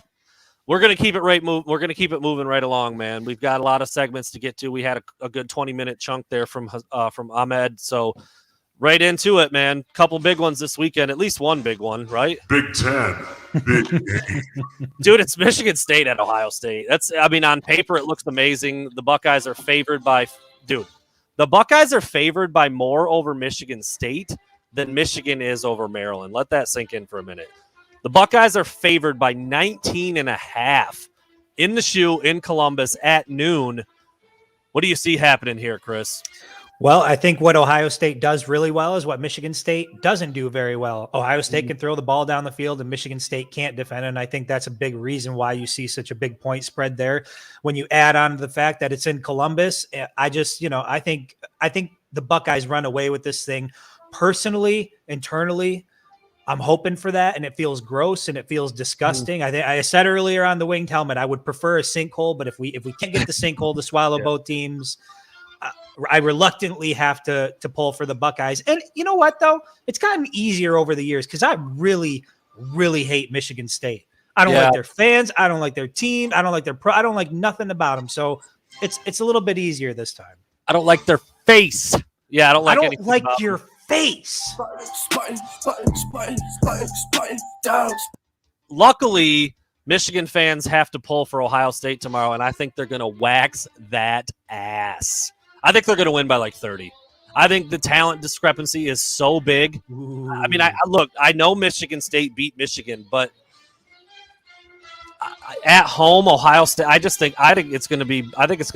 we're going to keep it We're going to keep it moving right along, man. We've got a lot of segments to get to. We had a good 20-minute chunk there from Ahmed. So right into it, man. Couple big ones this weekend. At least one big one, right? Big Ten. Big game. Dude, it's Michigan State at Ohio State. On paper, it looks amazing. The Buckeyes are favored by more over Michigan State than Michigan is over Maryland. Let that sink in for a minute. The Buckeyes are favored by 19.5 in the shoe in Columbus at noon. What do you see happening here, Chris? Well, I think what Ohio State does really well is what Michigan State doesn't do very well. Ohio State can throw the ball down the field and Michigan State can't defend it. And I think that's a big reason why you see such a big point spread there. When you add on to the fact that it's in Columbus, I think the Buckeyes run away with this thing. Personally, internally, I'm hoping for that, and it feels gross and it feels disgusting. I said earlier on the winged helmet, I would prefer a sinkhole, but if we can't get the sinkhole to swallow both teams, I reluctantly have to pull for the Buckeyes. And you know what, though? It's gotten easier over the years because I really, really hate Michigan State. I don't like their fans. I don't like their team. I don't like I don't like nothing about them. So it's a little bit easier this time. I don't like their face. Yeah, I don't like your face. Luckily, Michigan fans have to pull for Ohio State tomorrow, and I think they're going to wax that ass. I think they're going to win by like 30. I think the talent discrepancy is so big. Ooh. I mean, I know Michigan State beat Michigan, but at home, Ohio State. I think it's going to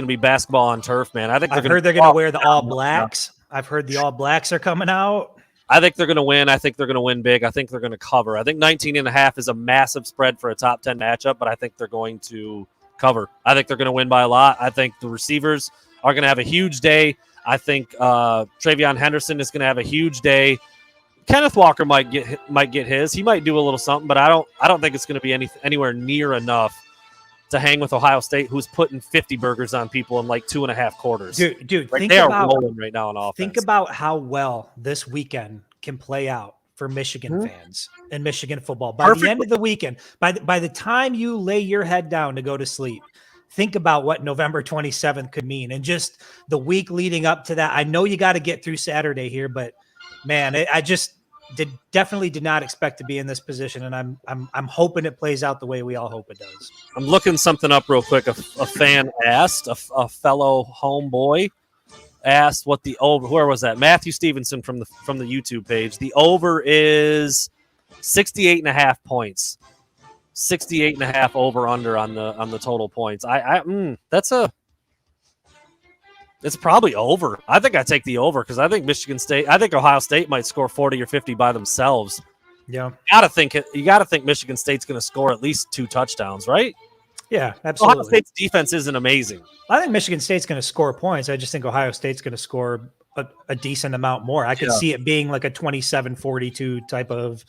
be basketball on turf, man. I've heard they're going to wear the All Blacks. I've heard the All Blacks are coming out. I think they're going to win. I think they're going to win big. I think they're going to cover. I think 19.5 is a massive spread for a top 10 matchup, but I think they're going to cover. I think they're going to win by a lot. I think the receivers are going to have a huge day. I think Travion Henderson is going to have a huge day. Kenneth Walker might get his. He might do a little something, but I don't think it's going to be anywhere near enough to hang with Ohio State, who's putting 50 burgers on people in like 2.5 quarters. Dude, they are rolling right now on offense. Think about how well this weekend can play out for Michigan fans and Michigan football. By the end of the weekend, by the time you lay your head down to go to sleep, think about what November 27th could mean and just the week leading up to that. I know you got to get through Saturday here, but man, definitely did not expect to be in this position, and I'm hoping it plays out the way we all hope it does. I'm looking something up real quick. A fan asked, a fellow homeboy asked what the over. Where was that? Matthew Stevenson from the YouTube page. The over is 68.5 points. 68.5 over under on the total points. It's probably over. I think I take the over because I think Ohio State might score 40 or 50 by themselves. Yeah. You gotta think Michigan State's gonna score at least 2 touchdowns, right? Yeah, absolutely. Ohio State's defense isn't amazing. I think Michigan State's going to score points. I just think Ohio State's going to score a decent amount more. I could see it being like a 27-42 type of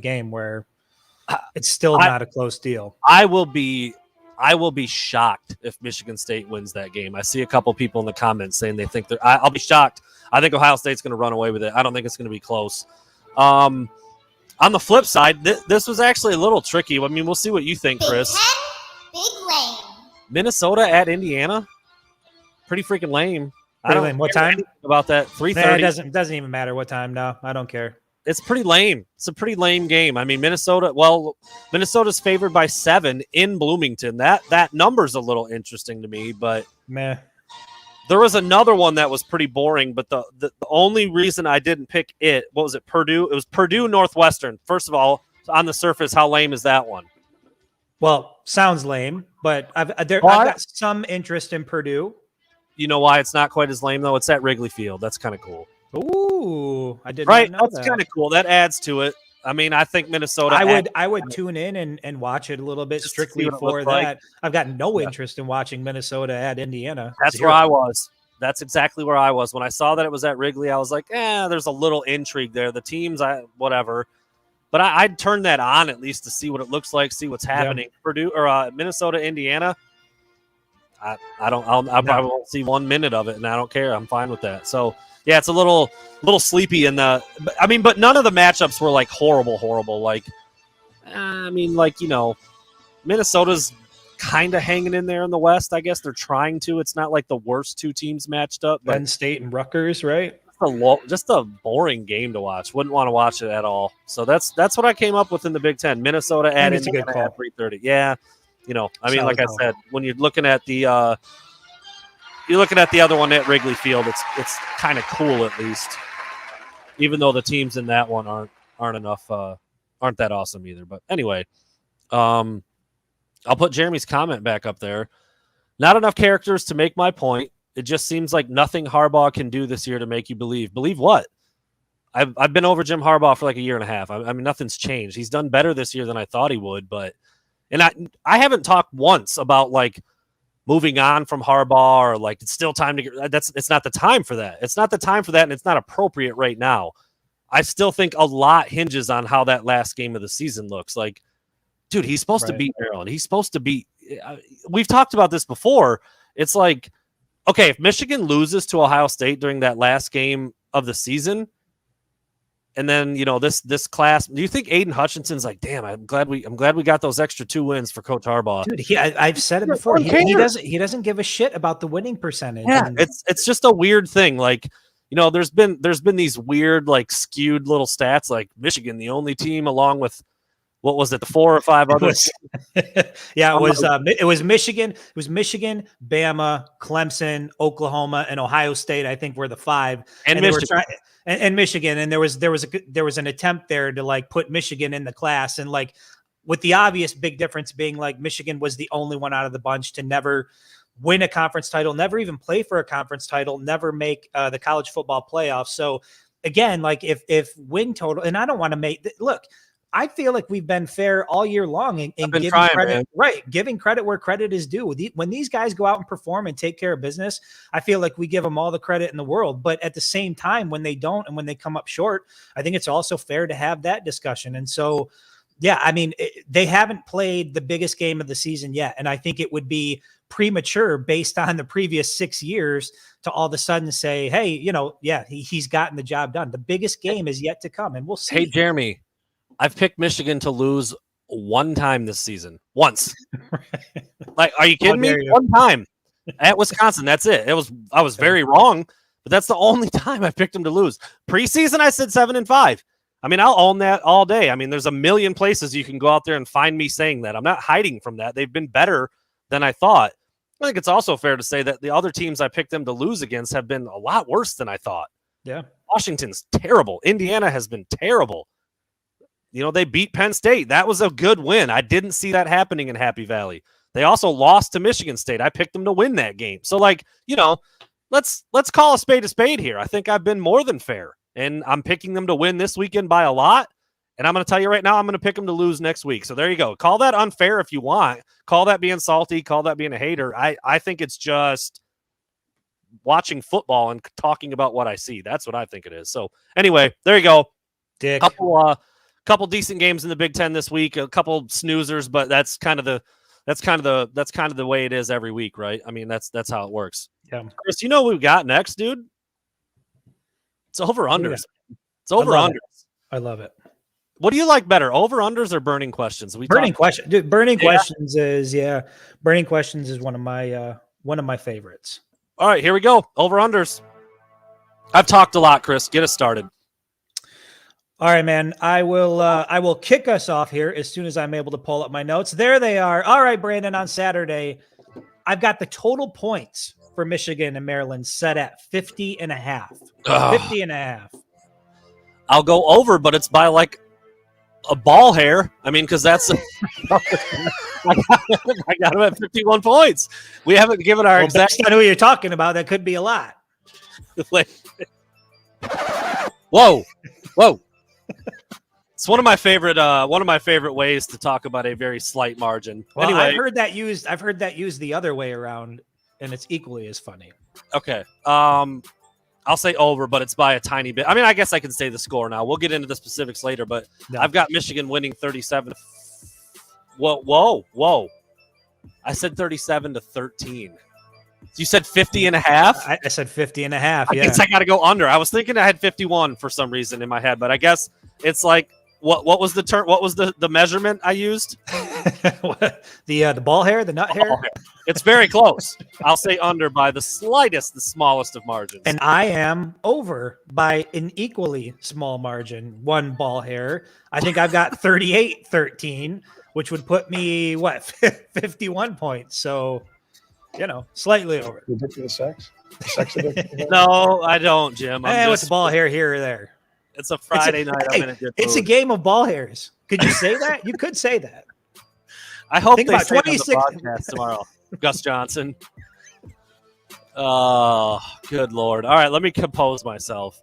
game where it's still not a close deal. I will be shocked if Michigan State wins that game. I see a couple people in the comments saying they think I'll be shocked. I think Ohio State's going to run away with it. I don't think it's going to be close. On the flip side, this was actually a little tricky. I mean, we'll see what you think, Chris. Big lame. Minnesota at Indiana, pretty freaking lame. I don't know what time about that. 3:30. It doesn't even matter what time. No, I don't care. It's pretty lame. It's a pretty lame game. I mean, Minnesota's favored by 7 in Bloomington. That number's a little interesting to me, but meh. There was another one that was pretty boring, but the only reason I didn't pick what was it? Purdue. It was Purdue Northwestern. First of all, on the surface, how lame is that one? Well, sounds lame, but I've got some interest in Purdue. You know why it's not quite as lame though? It's at Wrigley Field. That's kind of cool. Ooh, I didn't know That's that. kind of cool. That adds to it. I mean, I think Minnesota. I would tune in and watch it a little bit strictly for that. Like. I've got no interest in watching Minnesota at Indiana. That's where I was. That's exactly where I was when I saw that it was at Wrigley. I was like, there's a little intrigue there. The teams, whatever. But I'd turn that on at least to see what it looks like, see what's happening. Yeah. Purdue or Minnesota, Indiana. I probably won't see 1 minute of it, and I don't care. I'm fine with that. So yeah, it's a little sleepy in the. But none of the matchups were like horrible. Like, Minnesota's kind of hanging in there in the West. I guess they're trying to. It's not like the worst 2 teams matched up. Penn State and Rutgers, right? Just a boring game to watch. Wouldn't want to watch it at all. So that's what I came up with in the Big Ten. Minnesota at Indiana at 3:30. Yeah, like I said, when you're looking at the other one at Wrigley Field, it's kind of cool at least, even though the teams in that one aren't that awesome either. But anyway, I'll put Jeremy's comment back up there. Not enough characters to make my point. It just seems like nothing Harbaugh can do this year to make you believe. Believe what? I've been over Jim Harbaugh for like a year and a half. I mean, nothing's changed. He's done better this year than I thought he would. And I haven't talked once about like moving on from Harbaugh or like it's still time to get. It's not the time for that. It's not the time for that, and it's not appropriate right now. I still think a lot hinges on how that last game of the season looks. Like, dude, he's supposed to beat Maryland. He's supposed to beat. We've talked about this before. It's like, okay, if Michigan loses to Ohio State during that last game of the season, and then this class, do you think Aiden Hutchinson's like, damn, I'm glad we got those extra 2 wins for Coach Harbaugh? Dude, I've said it before. He doesn't give a shit about the winning percentage. Yeah, it's just a weird thing. Like, there's been these weird like skewed little stats, like Michigan, the only team along with. What was it? The 4 or 5 others? Yeah, it was Michigan. It was Michigan, Bama, Clemson, Oklahoma, and Ohio State. I think were the 5, and Michigan. And Michigan. And there was an attempt there to like put Michigan in the class, and like with the obvious big difference being like Michigan was the only one out of the bunch to never win a conference title, never even play for a conference title, never make the college football playoffs. So again, like if win total, and I don't want to look. I feel like we've been fair all year long and giving credit, giving credit where credit is due. When these guys go out and perform and take care of business, I feel like we give them all the credit in the world. But at the same time, when they don't and when they come up short, I think it's also fair to have that discussion. And so, yeah, I mean, they haven't played the biggest game of the season yet. And I think it would be premature based on the previous 6 years to all of a sudden say, hey, he's gotten the job done. The biggest game is yet to come, and we'll see. Hey, Jeremy. I've picked Michigan to lose 1 time this season. Once. Like, are you kidding me? 1 time at Wisconsin. That's it. I was very wrong, but that's the only time I picked them to lose. Preseason, I said 7-5. I mean, I'll own that all day. I mean, there's a million places you can go out there and find me saying that. I'm not hiding from that. They've been better than I thought. I think it's also fair to say that the other teams I picked them to lose against have been a lot worse than I thought. Yeah. Washington's terrible. Indiana has been terrible. You know, they beat Penn State. That was a good win. I didn't see that happening in Happy Valley. They also lost to Michigan State. I picked them to win that game. So, like, you know, let's call a spade here. I think I've been more than fair, and I'm picking them to win this weekend by a lot. And I'm going to tell you right now, I'm going to pick them to lose next week. So there you go. Call that unfair if you want. Call that being salty. Call that being a hater. I think it's just watching football and talking about what I see. That's what I think it is. So anyway, there you go. Dick. Couple decent games in the Big Ten this week. A couple snoozers, but that's kind of the way it is every week, right? I mean, that's how it works. Yeah. Chris, you know what we've got next, dude? It's over-unders. It's over-underers. I love it. What do you like better, over-unders or burning questions? Burning questions is one of my favorites. All right, here we go. Over-unders. I've talked a lot, Chris. Get us started. All right, man. I will kick us off here as soon as I'm able to pull up my notes. There they are. All right, Brandon, on Saturday, I've got the total points for Michigan and Maryland set at 50.5. 50.5. I'll go over, but it's by like a ball hair. I mean, because that's I got him at 51 points. We haven't given our exact. I know what you're talking about. That could be a lot. Whoa. It's one of my favorite ways to talk about a very slight margin. Well, anyway, I've heard that used the other way around, and it's equally as funny. Okay. I'll say over, but it's by a tiny bit. I mean, I guess I can say the score now. We'll get into the specifics later, but no. I've got Michigan winning 37. Whoa. I said 37-13. You said 50.5? I said 50.5. I guess I got to go under. I was thinking I had 51 for some reason in my head, but I guess it's like, what was the term? What was the measurement I used? the ball hair, the nut hair. It's very close. I'll say under by the smallest of margins. And I am over by an equally small margin, one ball hair. I think I've got 38-13, which would put me 51 points. So, slightly over. Ridiculous sex. Sex addiction. No, I don't, Jim. What's ball hair here or there? It's a Friday night. I'm in a good It's mood. a game of ball hairs. Could you say that? You could say that. I hope Think they about say it on 26 the broadcast tomorrow. Gus Johnson. Oh, good Lord. All right, let me compose myself.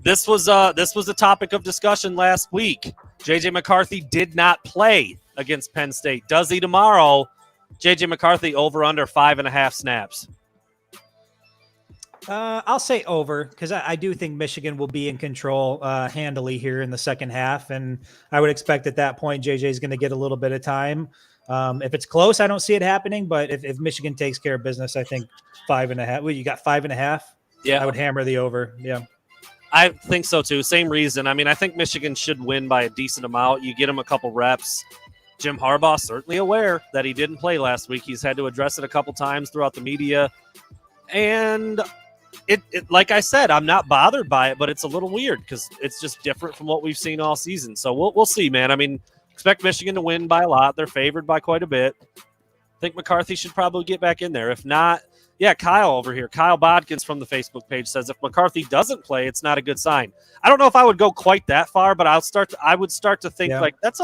This was a topic of discussion last week. J.J. McCarthy did not play against Penn State. Does he tomorrow? J.J. McCarthy over under 5.5 snaps. I'll say over because I do think Michigan will be in control handily here in the second half, and I would expect at that point JJ is going to get a little bit of time. If it's close, I don't see it happening, but if Michigan takes care of business, I think 5.5. Well, you got 5.5? Yeah, I would hammer the over. Yeah, I think so too. Same reason. I mean, I think Michigan should win by a decent amount. You get him a couple reps. Jim Harbaugh certainly aware that he didn't play last week. He's had to address it a couple times throughout the media, and it like I said, I'm not bothered by it, but it's a little weird because it's just different from what we've seen all season. So we'll see, man. I mean, expect Michigan to win by a lot. They're favored by quite a bit. I think McCarthy should probably get back in there. If not, yeah, Kyle over here, Kyle Bodkins from the Facebook page says if McCarthy doesn't play, it's not a good sign. I don't know if I would go quite that far, but I would start to think like that's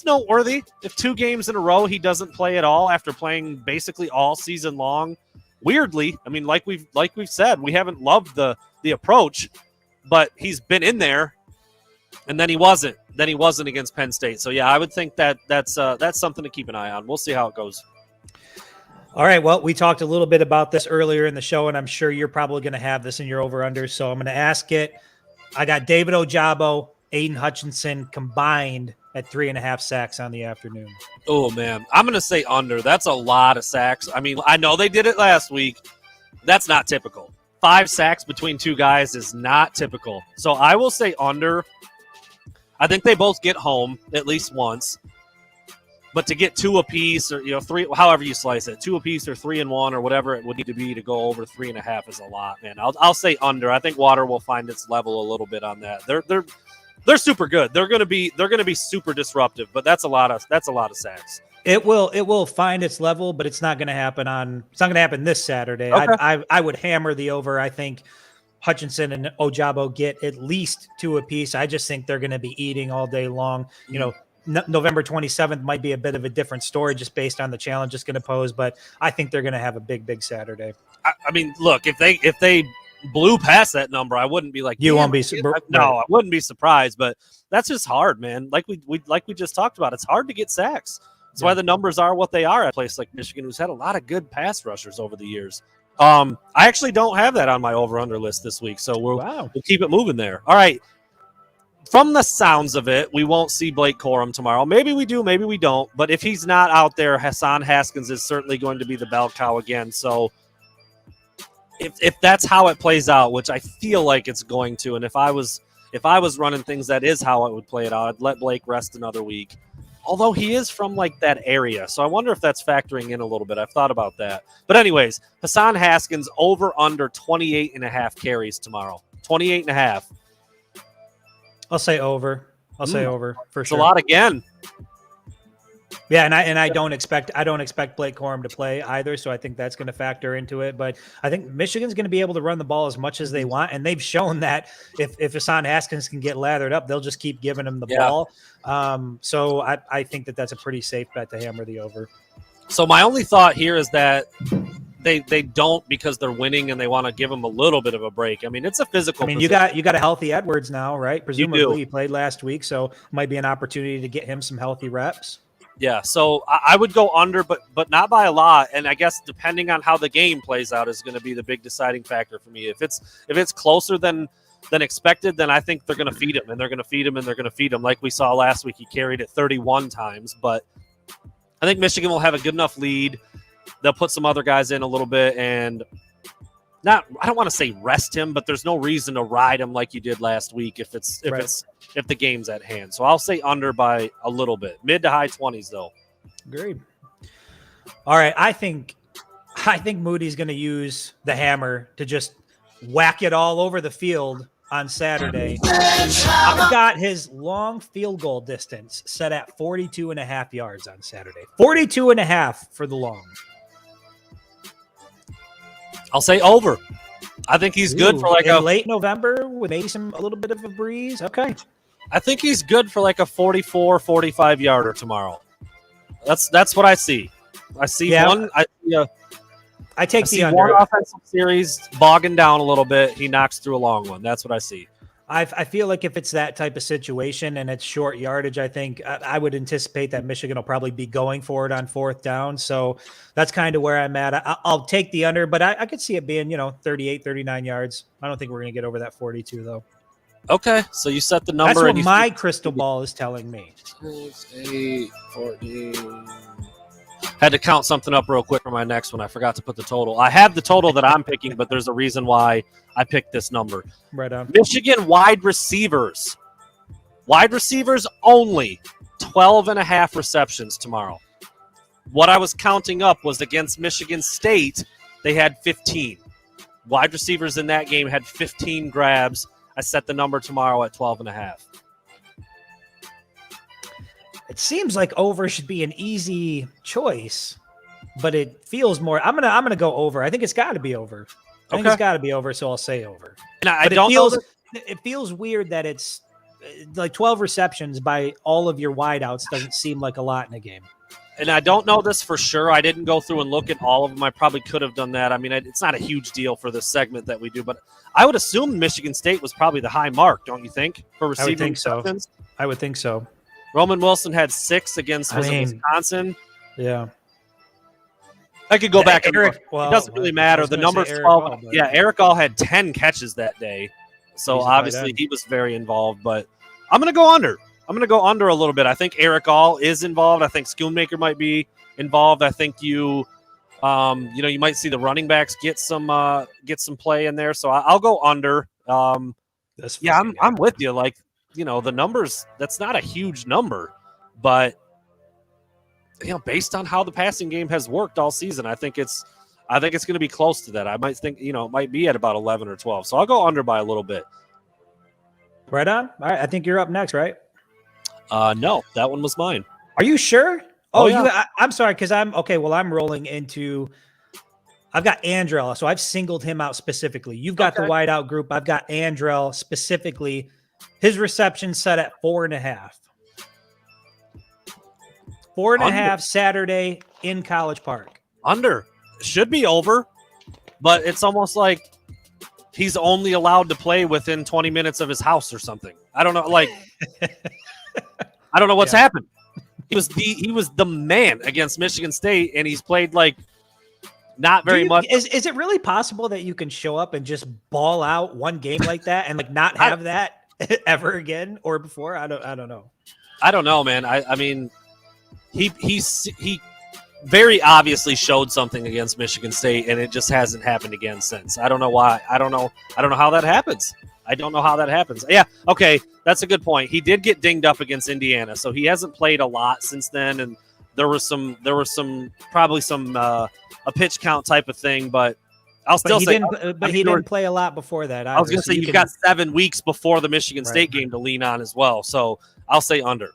noteworthy. If 2 games in a row he doesn't play at all after playing basically all season long. Weirdly, I mean, like we've said, we haven't loved the approach, but he's been in there, and then he wasn't. Then he wasn't against Penn State. So yeah, I would think that's something to keep an eye on. We'll see how it goes. All right. Well, we talked a little bit about this earlier in the show, and I'm sure you're probably going to have this in your over/under. So I'm going to ask it. I got David Ojabo, Aiden Hutchinson combined at 3.5 sacks on the afternoon. Oh, man. I'm going to say under. That's a lot of sacks. I mean, I know they did it last week. That's not typical. 5 sacks between 2 guys is not typical. So I will say under. I think they both get home at least once. But to get 2 apiece, or 3, however you slice it, 2 apiece or 3 and 1 or whatever it would need to be to go over 3.5 is a lot, man. I'll say under. I think water will find its level a little bit on that. They're super good. They're gonna be super disruptive, but that's a lot of sacks. It will find its level, but it's not going to happen this Saturday. Okay. I would hammer the over. I think Hutchinson and Ojabo get at least 2 apiece. I just think they're going to be eating all day long. November 27th might be a bit of a different story just based on the challenge it's going to pose, but I think they're going to have a big Saturday. I mean, look, if they blew past that number, I wouldn't be like, you won't be no, I wouldn't be surprised, but that's just hard, man. Like we just talked about, it's hard to get sacks. That's why the numbers are what they are at a place like Michigan, who's had a lot of good pass rushers over the years. I actually don't have that on my over-under list this week, so we'll keep it moving there. All right. From the sounds of it, we won't see Blake Corum tomorrow. Maybe we do, maybe we don't. But if he's not out there, Hassan Haskins is certainly going to be the bell cow again. So if that's how it plays out, which I feel like it's going to, and if I was running things, that is how it would play it out. I'd let Blake rest another week. Although he is from like that area. So I wonder if that's factoring in a little bit. I've thought about that. But anyways, Hassan Haskins over under 28.5 carries tomorrow. 28.5. I'll say over. I'll say over for sure. It's a lot again. Yeah, and I don't expect Blake Corum to play either, so I think that's going to factor into it. But I think Michigan's going to be able to run the ball as much as they want, and they've shown that if Hassan Haskins can get lathered up, they'll just keep giving him the ball. So I think that's a pretty safe bet to hammer the over. So my only thought here is that they don't, because they're winning and they want to give him a little bit of a break. I mean, it's a physical. I mean, you got a healthy Edwards now, right? Presumably he played last week, so it might be an opportunity to get him some healthy reps. Yeah, so I would go under, but not by a lot. And I guess depending on how the game plays out is going to be the big deciding factor for me. If it's closer than expected, then I think they're going to feed him, and they're going to feed him, and they're going to feed him. Like we saw last week, he carried it 31 times. But I think Michigan will have a good enough lead. They'll put some other guys in a little bit, and I don't want to say rest him, but there's no reason to ride him like you did last week if the game's at hand. So I'll say under by a little bit, mid to high 20s though. Agreed. All right, I think Moody's going to use the hammer to just whack it all over the field on Saturday. I've got his long field goal distance set at 42.5 yards on Saturday. 42.5 for the long. I'll say over. I think he's good for like a late November with maybe a little bit of a breeze. Okay. I think he's good for like a 44, 45 yarder tomorrow. That's what I see. I see one. I take the under. One offensive series bogging down a little bit. He knocks through a long one. That's what I see. I feel like if it's that type of situation and it's short yardage, I think I would anticipate that Michigan will probably be going for it on 4th down. So that's kind of where I'm at. I'll take the under, but I could see it being, 38, 39 yards. I don't think we're going to get over that 42 though. Okay. So you set the number. That's what my crystal ball is telling me. 6, 8, 14. Had to count something up real quick for my next one. I forgot to put the total. I have the total that I'm picking, but there's a reason why I picked this number. Right on. Michigan wide receivers. Wide receivers only 12.5 receptions tomorrow. What I was counting up was against Michigan State, they had 15. Wide receivers in that game had 15 grabs. I set the number tomorrow at 12.5. It seems like over should be an easy choice, but it feels more. I'm gonna go over. I think it's got to be over. I think it's got to be over, so I'll say over. And it feels weird that it's like 12 receptions by all of your wideouts doesn't seem like a lot in a game. And I don't know this for sure. I didn't go through and look at all of them. I probably could have done that. I mean, it's not a huge deal for this segment that we do, but I would assume Michigan State was probably the high mark, don't you think, for receiving receptions? I would think so. Roman Wilson had 6 against Wisconsin. Yeah. I could go back and look. It doesn't really matter. The number's 12. Eric All had 10 catches that day. So obviously he was very involved. But I'm going to go under. I'm going to go under a little bit. I think Eric All is involved. I think Schoonmaker might be involved. I think you might see the running backs get some play in there. So I'll go under. I'm with you. Like, the numbers, that's not a huge number, but based on how the passing game has worked all season, I think it's going to be close to that. I might think, it might be at about 11 or 12. So I'll go under by a little bit. Right on. All right. I think you're up next, right? No, that one was mine. Are you sure? Oh, yeah. I'm sorry. Cause I'm rolling into, I've got Andrell. So I've singled him out specifically. You've got the wideout group. I've got Andrell specifically. His reception set at 4.5. 4.5 Saturday in College Park. Under. Should be over, but it's almost like he's only allowed to play within 20 minutes of his house or something. I don't know. Like, I don't know what's happened. He was the man against Michigan State, and he's played like not very much. Is it really possible that you can show up and just ball out one game like that and like not have that ever again or before? I don't know. I don't know, man. I mean, he very obviously showed something against Michigan State, and it just hasn't happened again since. I don't know why. I don't know how that happens. Yeah, okay, that's a good point. He did get dinged up against Indiana, so he hasn't played a lot since then, and there was probably some a pitch count type of thing, but I'll still say. He didn't play a lot before that either. I was going to say you've got 7 weeks before the Michigan State game to lean on as well, so I'll say under.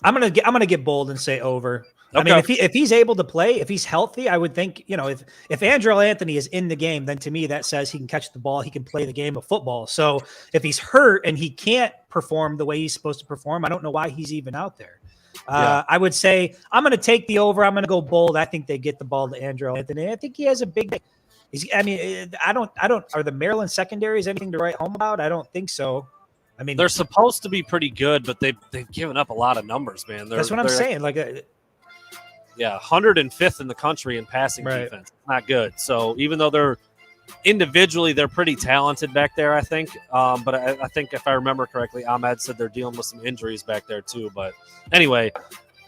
I'm gonna get bold and say over. Okay. I mean, if he's able to play, if he's healthy, I would think, if Andrell Anthony is in the game, then to me that says he can catch the ball, he can play the game of football. So if he's hurt and he can't perform the way he's supposed to perform, I don't know why he's even out there. I would say I'm going to take the over. I'm going to go bold. I think they get the ball to Andrell Anthony. I think he has a big day. Are the Maryland secondaries anything to write home about? I don't think so. I mean, they're supposed to be pretty good, but they've given up a lot of numbers, man. That's what I'm saying. Like, 105th in the country in passing defense. Not good. So even though they're pretty talented back there, I think. But I think if I remember correctly, Ahmed said they're dealing with some injuries back there too. But anyway,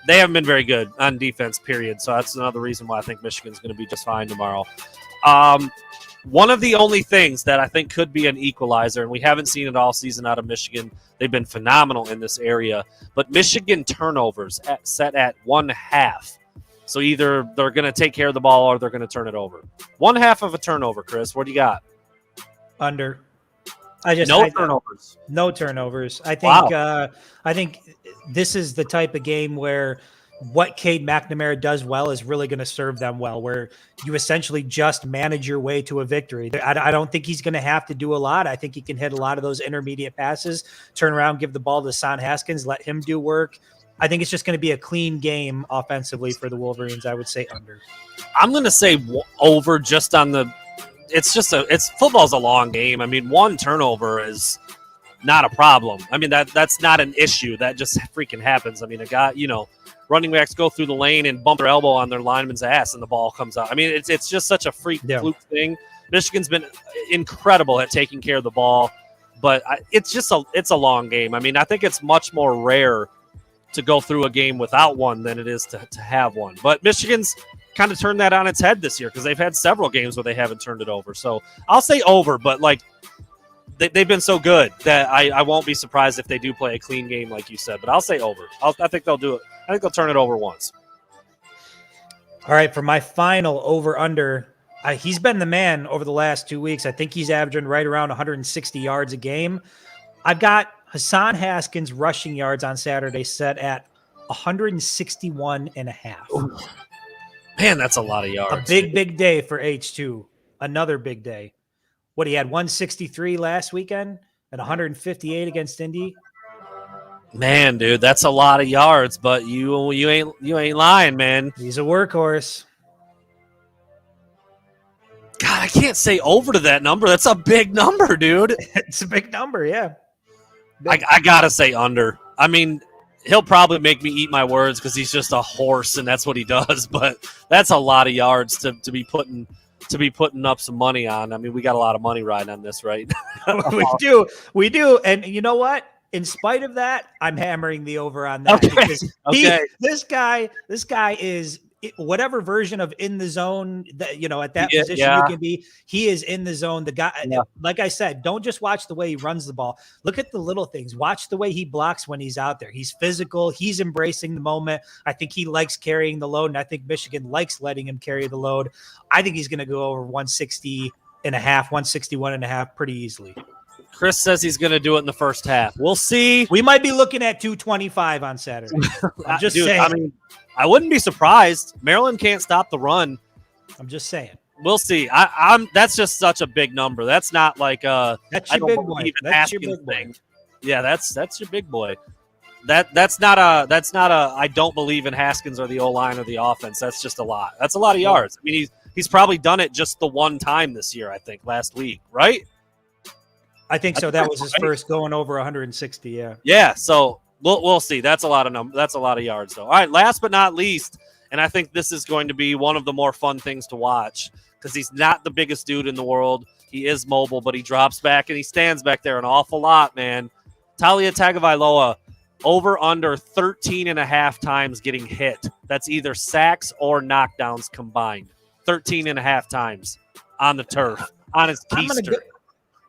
they haven't been very good on defense, period. So that's another reason why I think Michigan's going to be just fine tomorrow. One of the only things that I think could be an equalizer, and we haven't seen it all season out of Michigan. They've been phenomenal in this area. But Michigan turnovers set at 1/2. So either they're going to take care of the ball or they're going to turn it over. 1/2 of a turnover, Chris. What do you got? Under. Turnovers. No turnovers. I think. Wow. I think this is the type of game where what Cade McNamara does well is really going to serve them well. Where you essentially just manage your way to a victory. I don't think he's going to have to do a lot. I think he can hit a lot of those intermediate passes, turn around, give the ball to Son Haskins, let him do work. I think it's just going to be a clean game offensively for the Wolverines. I would say under. I'm going to say over just on the – it's football's a long game. I mean, one turnover is not a problem. I mean, that's not an issue. That just freaking happens. I mean, a guy, running backs go through the lane and bump their elbow on their lineman's ass and the ball comes out. I mean, it's just such a fluke thing. Michigan's been incredible at taking care of the ball, but it's a long game. I mean, I think it's much more rare to go through a game without one than it is to have one. But Michigan's kind of turned that on its head this year because they've had several games where they haven't turned it over. So I'll say over, but like they've been so good that I won't be surprised if they do play a clean game like you said. But I'll say over. I think they'll do it. I think they'll turn it over once. All right, for my final over-under, he's been the man over the last 2 weeks. I think he's averaging right around 160 yards a game. I've got Hassan Haskins rushing yards on Saturday set at 161.5. Man, that's a lot of yards. A big day for H2. Another big day. What, he had 163 last weekend and 158 against Indy? Man, dude, that's a lot of yards, but you ain't lying, man. He's a workhorse. God, I can't say over to that number. That's a big number, dude. It's a big number, yeah. I gotta say under. I mean, he'll probably make me eat my words because he's just a horse and that's what he does. But that's a lot of yards to be putting up some money on. I mean, we got a lot of money riding on this, right? We do. And you know what? In spite of that, I'm hammering the over on that because this guy is whatever version of in the zone that, at that Yeah, position yeah. you can be, he is in the zone. The guy, Yeah. like I said, don't just watch the way he runs the ball. Look at the little things. Watch the way he blocks when he's out there. He's physical. He's embracing the moment. I think he likes carrying the load, and I think Michigan likes letting him carry the load. I think he's going to go over 160 and a half, 161 and a half pretty easily. Chris says he's going to do it in the first half. We'll see. We might be looking at 225 on Saturday. I'm just saying. I mean, I wouldn't be surprised. Maryland can't stop the run. I'm just saying. We'll see. I'm. That's just such a big number. That's not like That's your big boy. That's your big boy. Yeah, that's your big boy. That's not a. I don't believe in Haskins or the O-line or the offense. That's just a lot. That's a lot of yards. I mean, he's probably done it just the one time this year. I think last week, right? I think so. That was his first going over 160. Yeah. Yeah. So we'll see. That's a lot of That's a lot of yards, though. All right. Last but not least, and I think this is going to be one of the more fun things to watch because he's not the biggest dude in the world. He is mobile, but he drops back and he stands back there an awful lot, man. Talia Tagovailoa over under 13 and a half times getting hit. That's either sacks or knockdowns combined. 13 and a half times on the turf on his keister.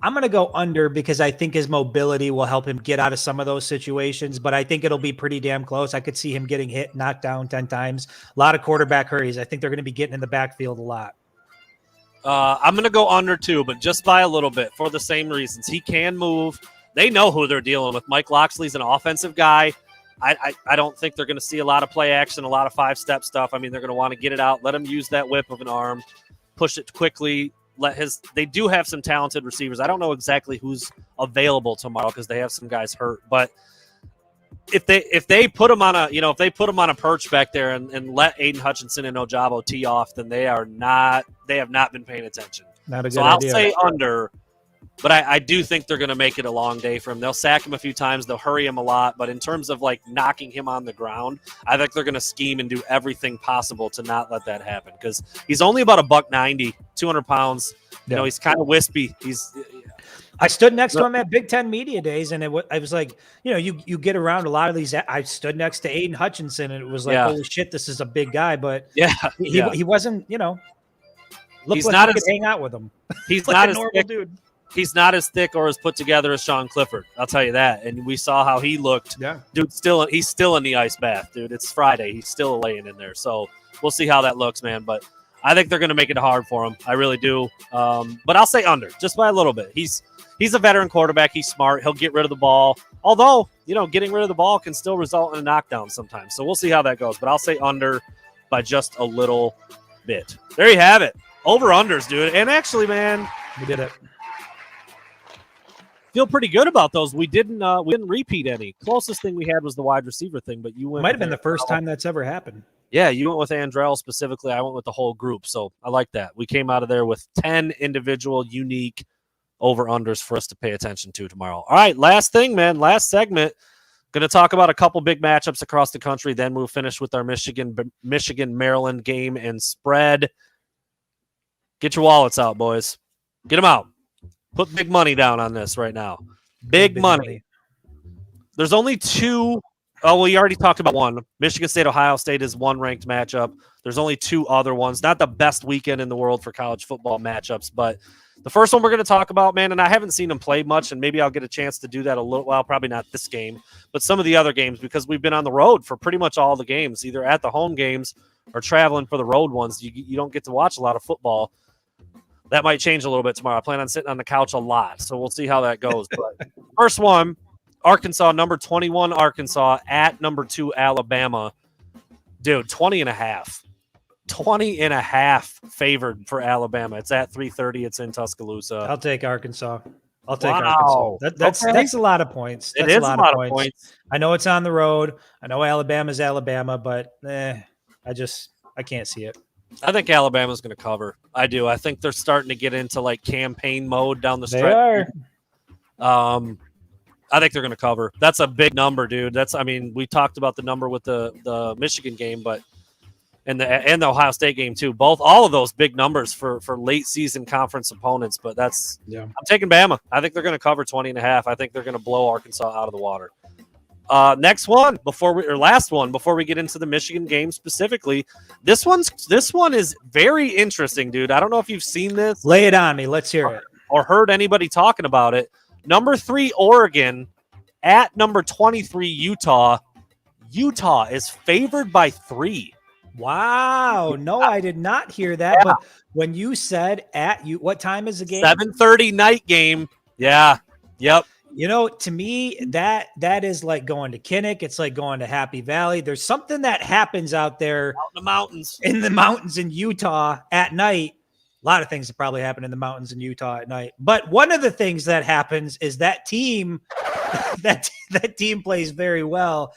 I'm going to go under because I think his mobility will help him get out of some of those situations, but I think it'll be pretty damn close. I could see him getting hit, knocked down 10 times. A lot of quarterback hurries. I think they're going to be getting in the backfield a lot. I'm going to go under too, but just by a little bit for the same reasons. He can move. They know who they're dealing with. Mike Locksley's an offensive guy. I don't think they're going to see a lot of play action, a lot of five-step stuff. I mean, they're going to want to get it out, let him use that whip of an arm, push it quickly. They do have some talented receivers. I don't know exactly who's available tomorrow because they have some guys hurt. But if they put him on a perch back there and let Aiden Hutchinson and Ojabo tee off, then they have not been paying attention. Not a good so I'll idea. say under, but I do think they're going to make it a long day for him. They'll sack him a few times. They'll hurry him a lot. But in terms of like knocking him on the ground, I think they're going to scheme and do everything possible to not let that happen because he's only about $190, 200 pounds. Yeah. He's kind of wispy. I stood next to him at Big Ten Media Days, and I was like, you get around a lot of these. I stood next to Aiden Hutchinson, and it was like, holy shit, this is a big guy. But he wasn't, looked he's like not you could hang out with him. He's like not a as normal thick. dude. He's not as thick or as put together as Sean Clifford. I'll tell you that. And we saw how he looked. Yeah, dude, he's still in the ice bath, dude. It's Friday. He's still laying in there. So we'll see how that looks, man. But I think they're going to make it hard for him. I really do. But I'll say under, just by a little bit. He's a veteran quarterback. He's smart. He'll get rid of the ball. Although, getting rid of the ball can still result in a knockdown sometimes. So we'll see how that goes. But I'll say under by just a little bit. There you have it. Over-unders, dude. And actually, man, we did it. Feel pretty good about those. We didn't repeat any. Closest thing we had was the wide receiver thing, but you went. Might have been the first time that's ever happened. Yeah, you went with Andrell specifically. I went with the whole group, so I like that. We came out of there with 10 individual, unique over-unders for us to pay attention to tomorrow. All right, last thing, man. Last segment. Going to talk about a couple big matchups across the country. Then we'll finish with our Michigan-Maryland game and spread. Get your wallets out, boys. Get them out. Put big money down on this right now. Big money. There's only two. Oh, we already talked about one. Michigan State, Ohio State is one ranked matchup. There's only two other ones. Not the best weekend in the world for college football matchups, but the first one we're going to talk about, man, and I haven't seen them play much, and maybe I'll get a chance to do that a little while. Probably not this game, but some of the other games because we've been on the road for pretty much all the games, either at the home games or traveling for the road ones. You don't get to watch a lot of football. That might change a little bit tomorrow. I plan on sitting on the couch a lot, so we'll see how that goes. But first one, Arkansas, number 21 Arkansas at number 2 Alabama. Dude, 20 and a half. 20 and a half favored for Alabama. It's at 3:30. It's in Tuscaloosa. I'll take Arkansas. Arkansas. That's a lot of points. That's a lot of points. I know it's on the road. I know Alabama's Alabama, but I can't see it. I think Alabama's going to cover. I do. I think they're starting to get into like campaign mode down the stretch. They are. I think they're going to cover. That's a big number, dude. We talked about the number with the Michigan game, but and the Ohio State game too. All of those big numbers for late season conference opponents. But I'm taking Bama. I think they're going to cover 20 and a half. I think they're going to blow Arkansas out of the water. Next one last one before we get into the Michigan game specifically. This one is very interesting, dude. I don't know if you've seen this. Lay it on me. Let's hear it. Or heard anybody talking about it. Number 3, Oregon at number 23, Utah. Utah is favored by 3. Wow. No, I did not hear that. Yeah. But when you said what time is the game? 7:30 night game. Yeah. Yep. You know, to me, that is like going to Kinnick. It's like going to Happy Valley. There's something that happens out there out in the mountains. In the mountains in Utah at night. A lot of things that probably happen in the mountains in Utah at night. But one of the things that happens is that team, that team plays very well.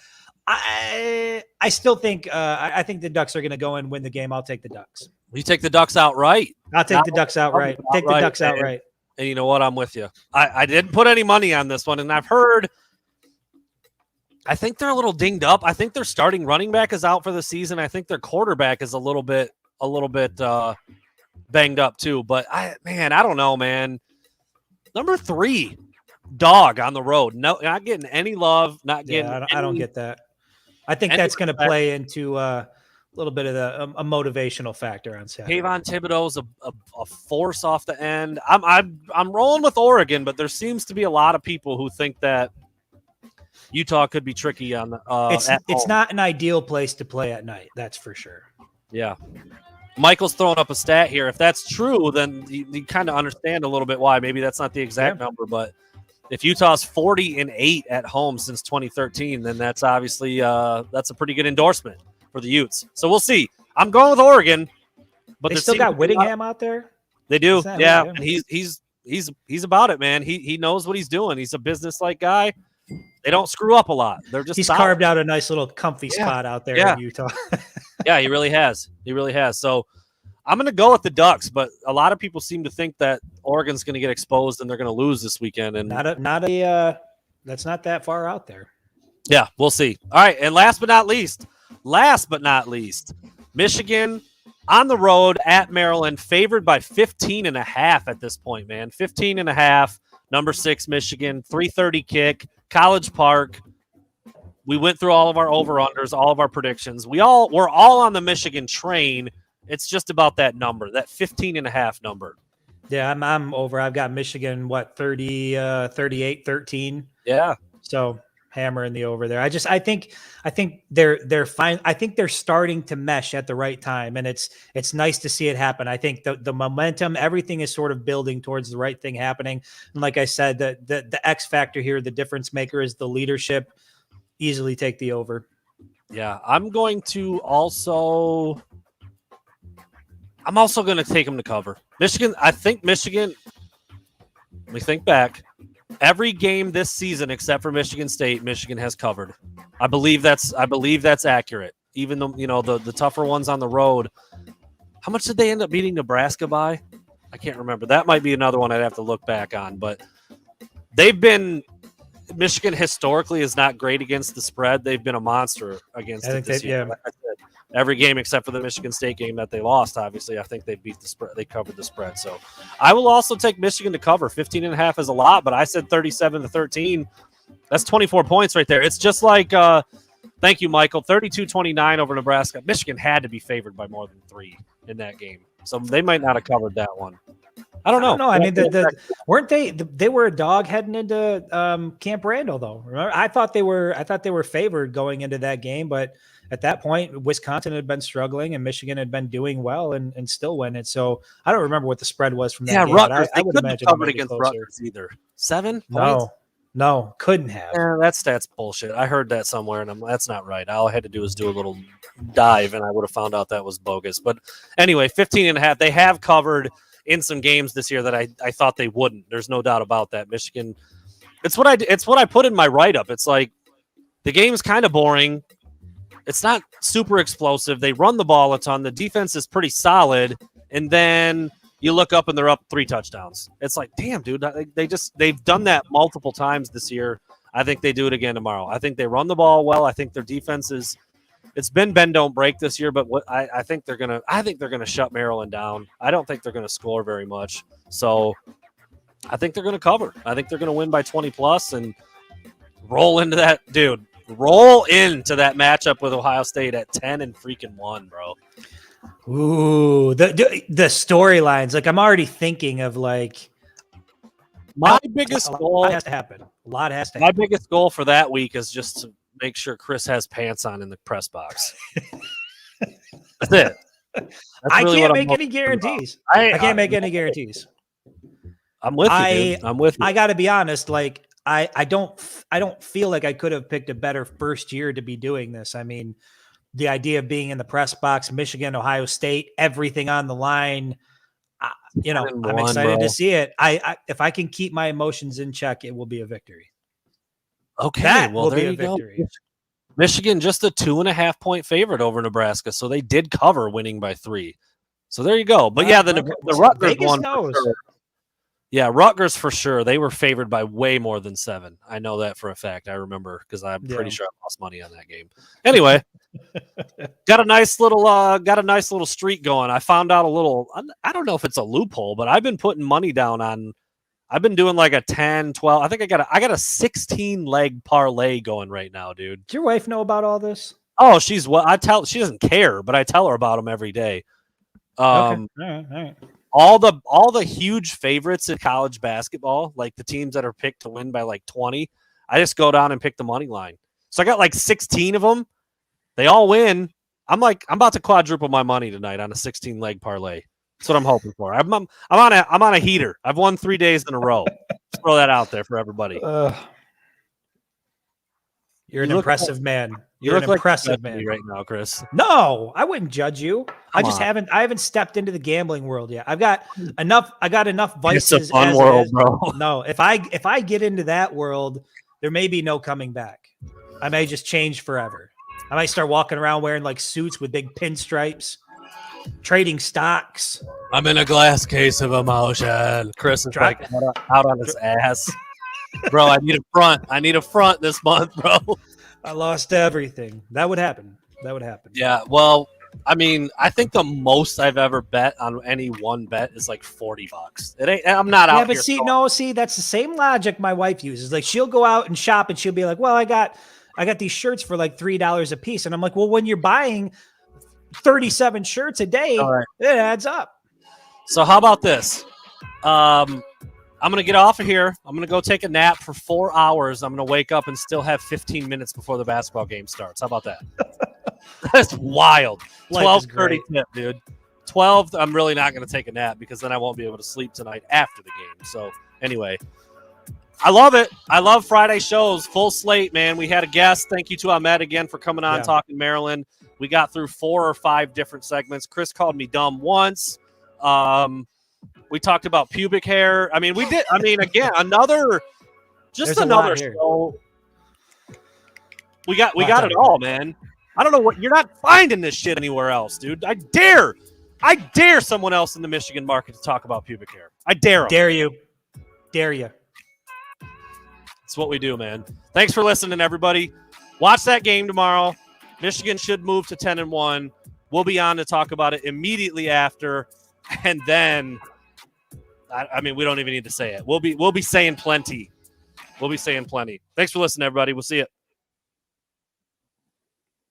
I still think I think the Ducks are going to go and win the game. I'll take the Ducks. You take the Ducks outright. I'll take the Ducks outright. Take the Ducks outright. And you know what? I'm with you. I didn't put any money on this one, and I've heard. I think they're a little dinged up. I think their starting running back is out for the season. I think their quarterback is a little bit banged up too. But I don't know, man. Number 3, dog on the road. No, not getting any love. Not getting. Yeah, I don't get that. I think that's going to play into a little bit of a motivational factor on Saturday. Kayvon Thibodeau's a force off the end. I'm rolling with Oregon, but there seems to be a lot of people who think that Utah could be tricky on the. It's not an ideal place to play at night. That's for sure. Yeah. Michael's throwing up a stat here. If that's true, then you kind of understand a little bit why. Maybe that's not the exact number, but if Utah's 40-8 at home since 2013, then that's obviously that's a pretty good endorsement for the Utes. So we'll see. I'm going with Oregon, but they still got Whittingham out there. They do, yeah. And he's about it, man. He knows what he's doing. He's a business-like guy. They don't screw up a lot. He's carved out a nice little comfy spot out there in Utah. Yeah, he really has. He really has. So I'm going to go with the Ducks, but a lot of people seem to think that Oregon's going to get exposed and they're going to lose this weekend. And that's not that far out there. Yeah, we'll see. All right, and last but not least, Michigan on the road at Maryland, favored by 15.5 at this point, man. 15.5, number 6 Michigan, 3:30 kick, College Park. We went through all of our over-unders, all of our predictions. we're all on the Michigan train. It's just about that number, that 15.5 number. Yeah, I'm over. I've got Michigan, 38-13. Yeah. So hammering the over there. I think they're fine. I think they're starting to mesh at the right time, and it's nice to see it happen. I think the momentum, everything is sort of building towards the right thing happening. And like I said, the X factor here, the difference maker is the leadership. Easily take the over. Yeah, I'm also going to take them to cover. Michigan, let me think back. Every game this season except for Michigan State, Michigan has covered. I believe that's accurate. Even though, the tougher ones on the road. How much did they end up beating Nebraska by? I can't remember. That might be another one I'd have to look back on, but Michigan historically is not great against the spread. They've been a monster against it this year. Yeah. Every game except for the Michigan State game that they lost, obviously, I think they beat the spread. They covered the spread. So I will also take Michigan to cover. 15.5 is a lot, but I said 37-13. That's 24 points right there. It's just like, thank you, Michael, 32-29 over Nebraska. Michigan had to be favored by more than 3 in that game. So they might not have covered that one. I don't know. I mean, weren't they? They were a dog heading into Camp Randall, though. Remember, I thought they were favored going into that game, but at that point, Wisconsin had been struggling and Michigan had been doing well and still win it. So I don't remember what the spread was from that game. Rutgers, I would imagine covered against Rutgers either. 7 points? No, couldn't have. Yeah, that stat's bullshit. I heard that somewhere, and that's not right. All I had to do was do a little dive, and I would have found out that was bogus. But anyway, 15.5. They have covered in some games this year that I thought they wouldn't. There's no doubt about that. Michigan, it's what I put in my write-up. It's like the game's kind of boring. It's not super explosive. They run the ball a ton. The defense is pretty solid. And then you look up and they're up 3 touchdowns. It's like, damn, dude, they've done that multiple times this year. I think they do it again tomorrow. I think they run the ball well. I think their defense it's been bend don't break this year, but I think they're gonna shut Maryland down. I don't think they're gonna score very much. So I think they're gonna cover. I think they're gonna win by 20 plus and roll into that, dude. roll into that matchup with Ohio State at 10-1, bro. Ooh, the storylines. Like I'm already thinking of like My biggest a goal lot has to happen. A lot has to My happen. biggest goal for that week is just to make sure Chris has pants on in the press box. That's it. That's I really can't what I'm make any hoping guarantees. for. I can't make any guarantees. I'm with you, dude. I'm with you. I got to be honest. Like I don't feel like I could have picked a better first year to be doing this. I mean, the idea of being in the press box, Michigan, Ohio State, everything on the line. I'm excited to see it. I if I can keep my emotions in check, it will be a victory. Okay, That well will there be a you go. victory. Michigan just a 2.5-point favorite over Nebraska, so they did cover, winning by 3. So there you go. But yeah, the Rutgers Vegas one. knows. For sure. Yeah, Rutgers for sure. They were favored by way more than 7. I know that for a fact. I remember because I'm pretty sure I lost money on that game. Anyway, got a nice little streak going. I found out a little. I don't know if it's a loophole, but I've been putting money down on. I've been doing like a 10, 12. I think I got a 16 leg parlay going right now, dude. Does your wife know about all this? Oh, she doesn't care, but I tell her about them every day. Okay. All right. All the huge favorites in college basketball, like the teams that are picked to win by like 20, I just go down and pick the money line. So I got like 16 of them. They all win. I'm about to quadruple my money tonight on a 16 leg parlay. That's what I'm hoping for. I'm on a heater. I've won 3 days in a row. Just throw that out there for everybody. You're an impressive man. You You're look an impressive man right now, Chris. No, I wouldn't judge you. I haven't stepped into the gambling world yet. I got enough vices. It's a fun world, bro. No, if I get into that world, there may be no coming back. I may just change forever. I might start walking around wearing like suits with big pinstripes, trading stocks. I'm in a glass case of emotion. Chris is like out on his ass. Bro, I need a front this month, bro. I lost everything. That would happen. Yeah, well, I mean, I think the most I've ever bet on any one bet is like $40. It ain't. I'm not out. Yeah, but see, that's the same logic my wife uses. Like, she'll go out and shop, and she'll be like, "Well, I got these shirts for like $3 a piece," and I'm like, "Well, when you're buying 37 shirts a day, it adds up." So how about this? I'm going to get off of here. I'm going to go take a nap for 4 hours. I'm going to wake up and still have 15 minutes before the basketball game starts. How about that? That's wild. 12:30 tip, dude. 12, I'm really not going to take a nap because then I won't be able to sleep tonight after the game. So anyway, I love it. I love Friday shows. Full slate, man. We had a guest. Thank you to Ahmed again for coming on, talking Maryland. We got through 4 or 5 different segments. Chris called me dumb once. We talked about pubic hair. I mean, we did. I mean, again, another show. We got it all, man. I don't know what you're not finding this shit anywhere else, dude. I dare someone else in the Michigan market to talk about pubic hair. I dare them. Dare you. It's what we do, man. Thanks for listening, everybody. Watch that game tomorrow. Michigan should move to 10-1. We'll be on to talk about it immediately after, and then. I mean, we don't even need to say it. We'll be saying plenty. Thanks for listening, everybody. We'll see you.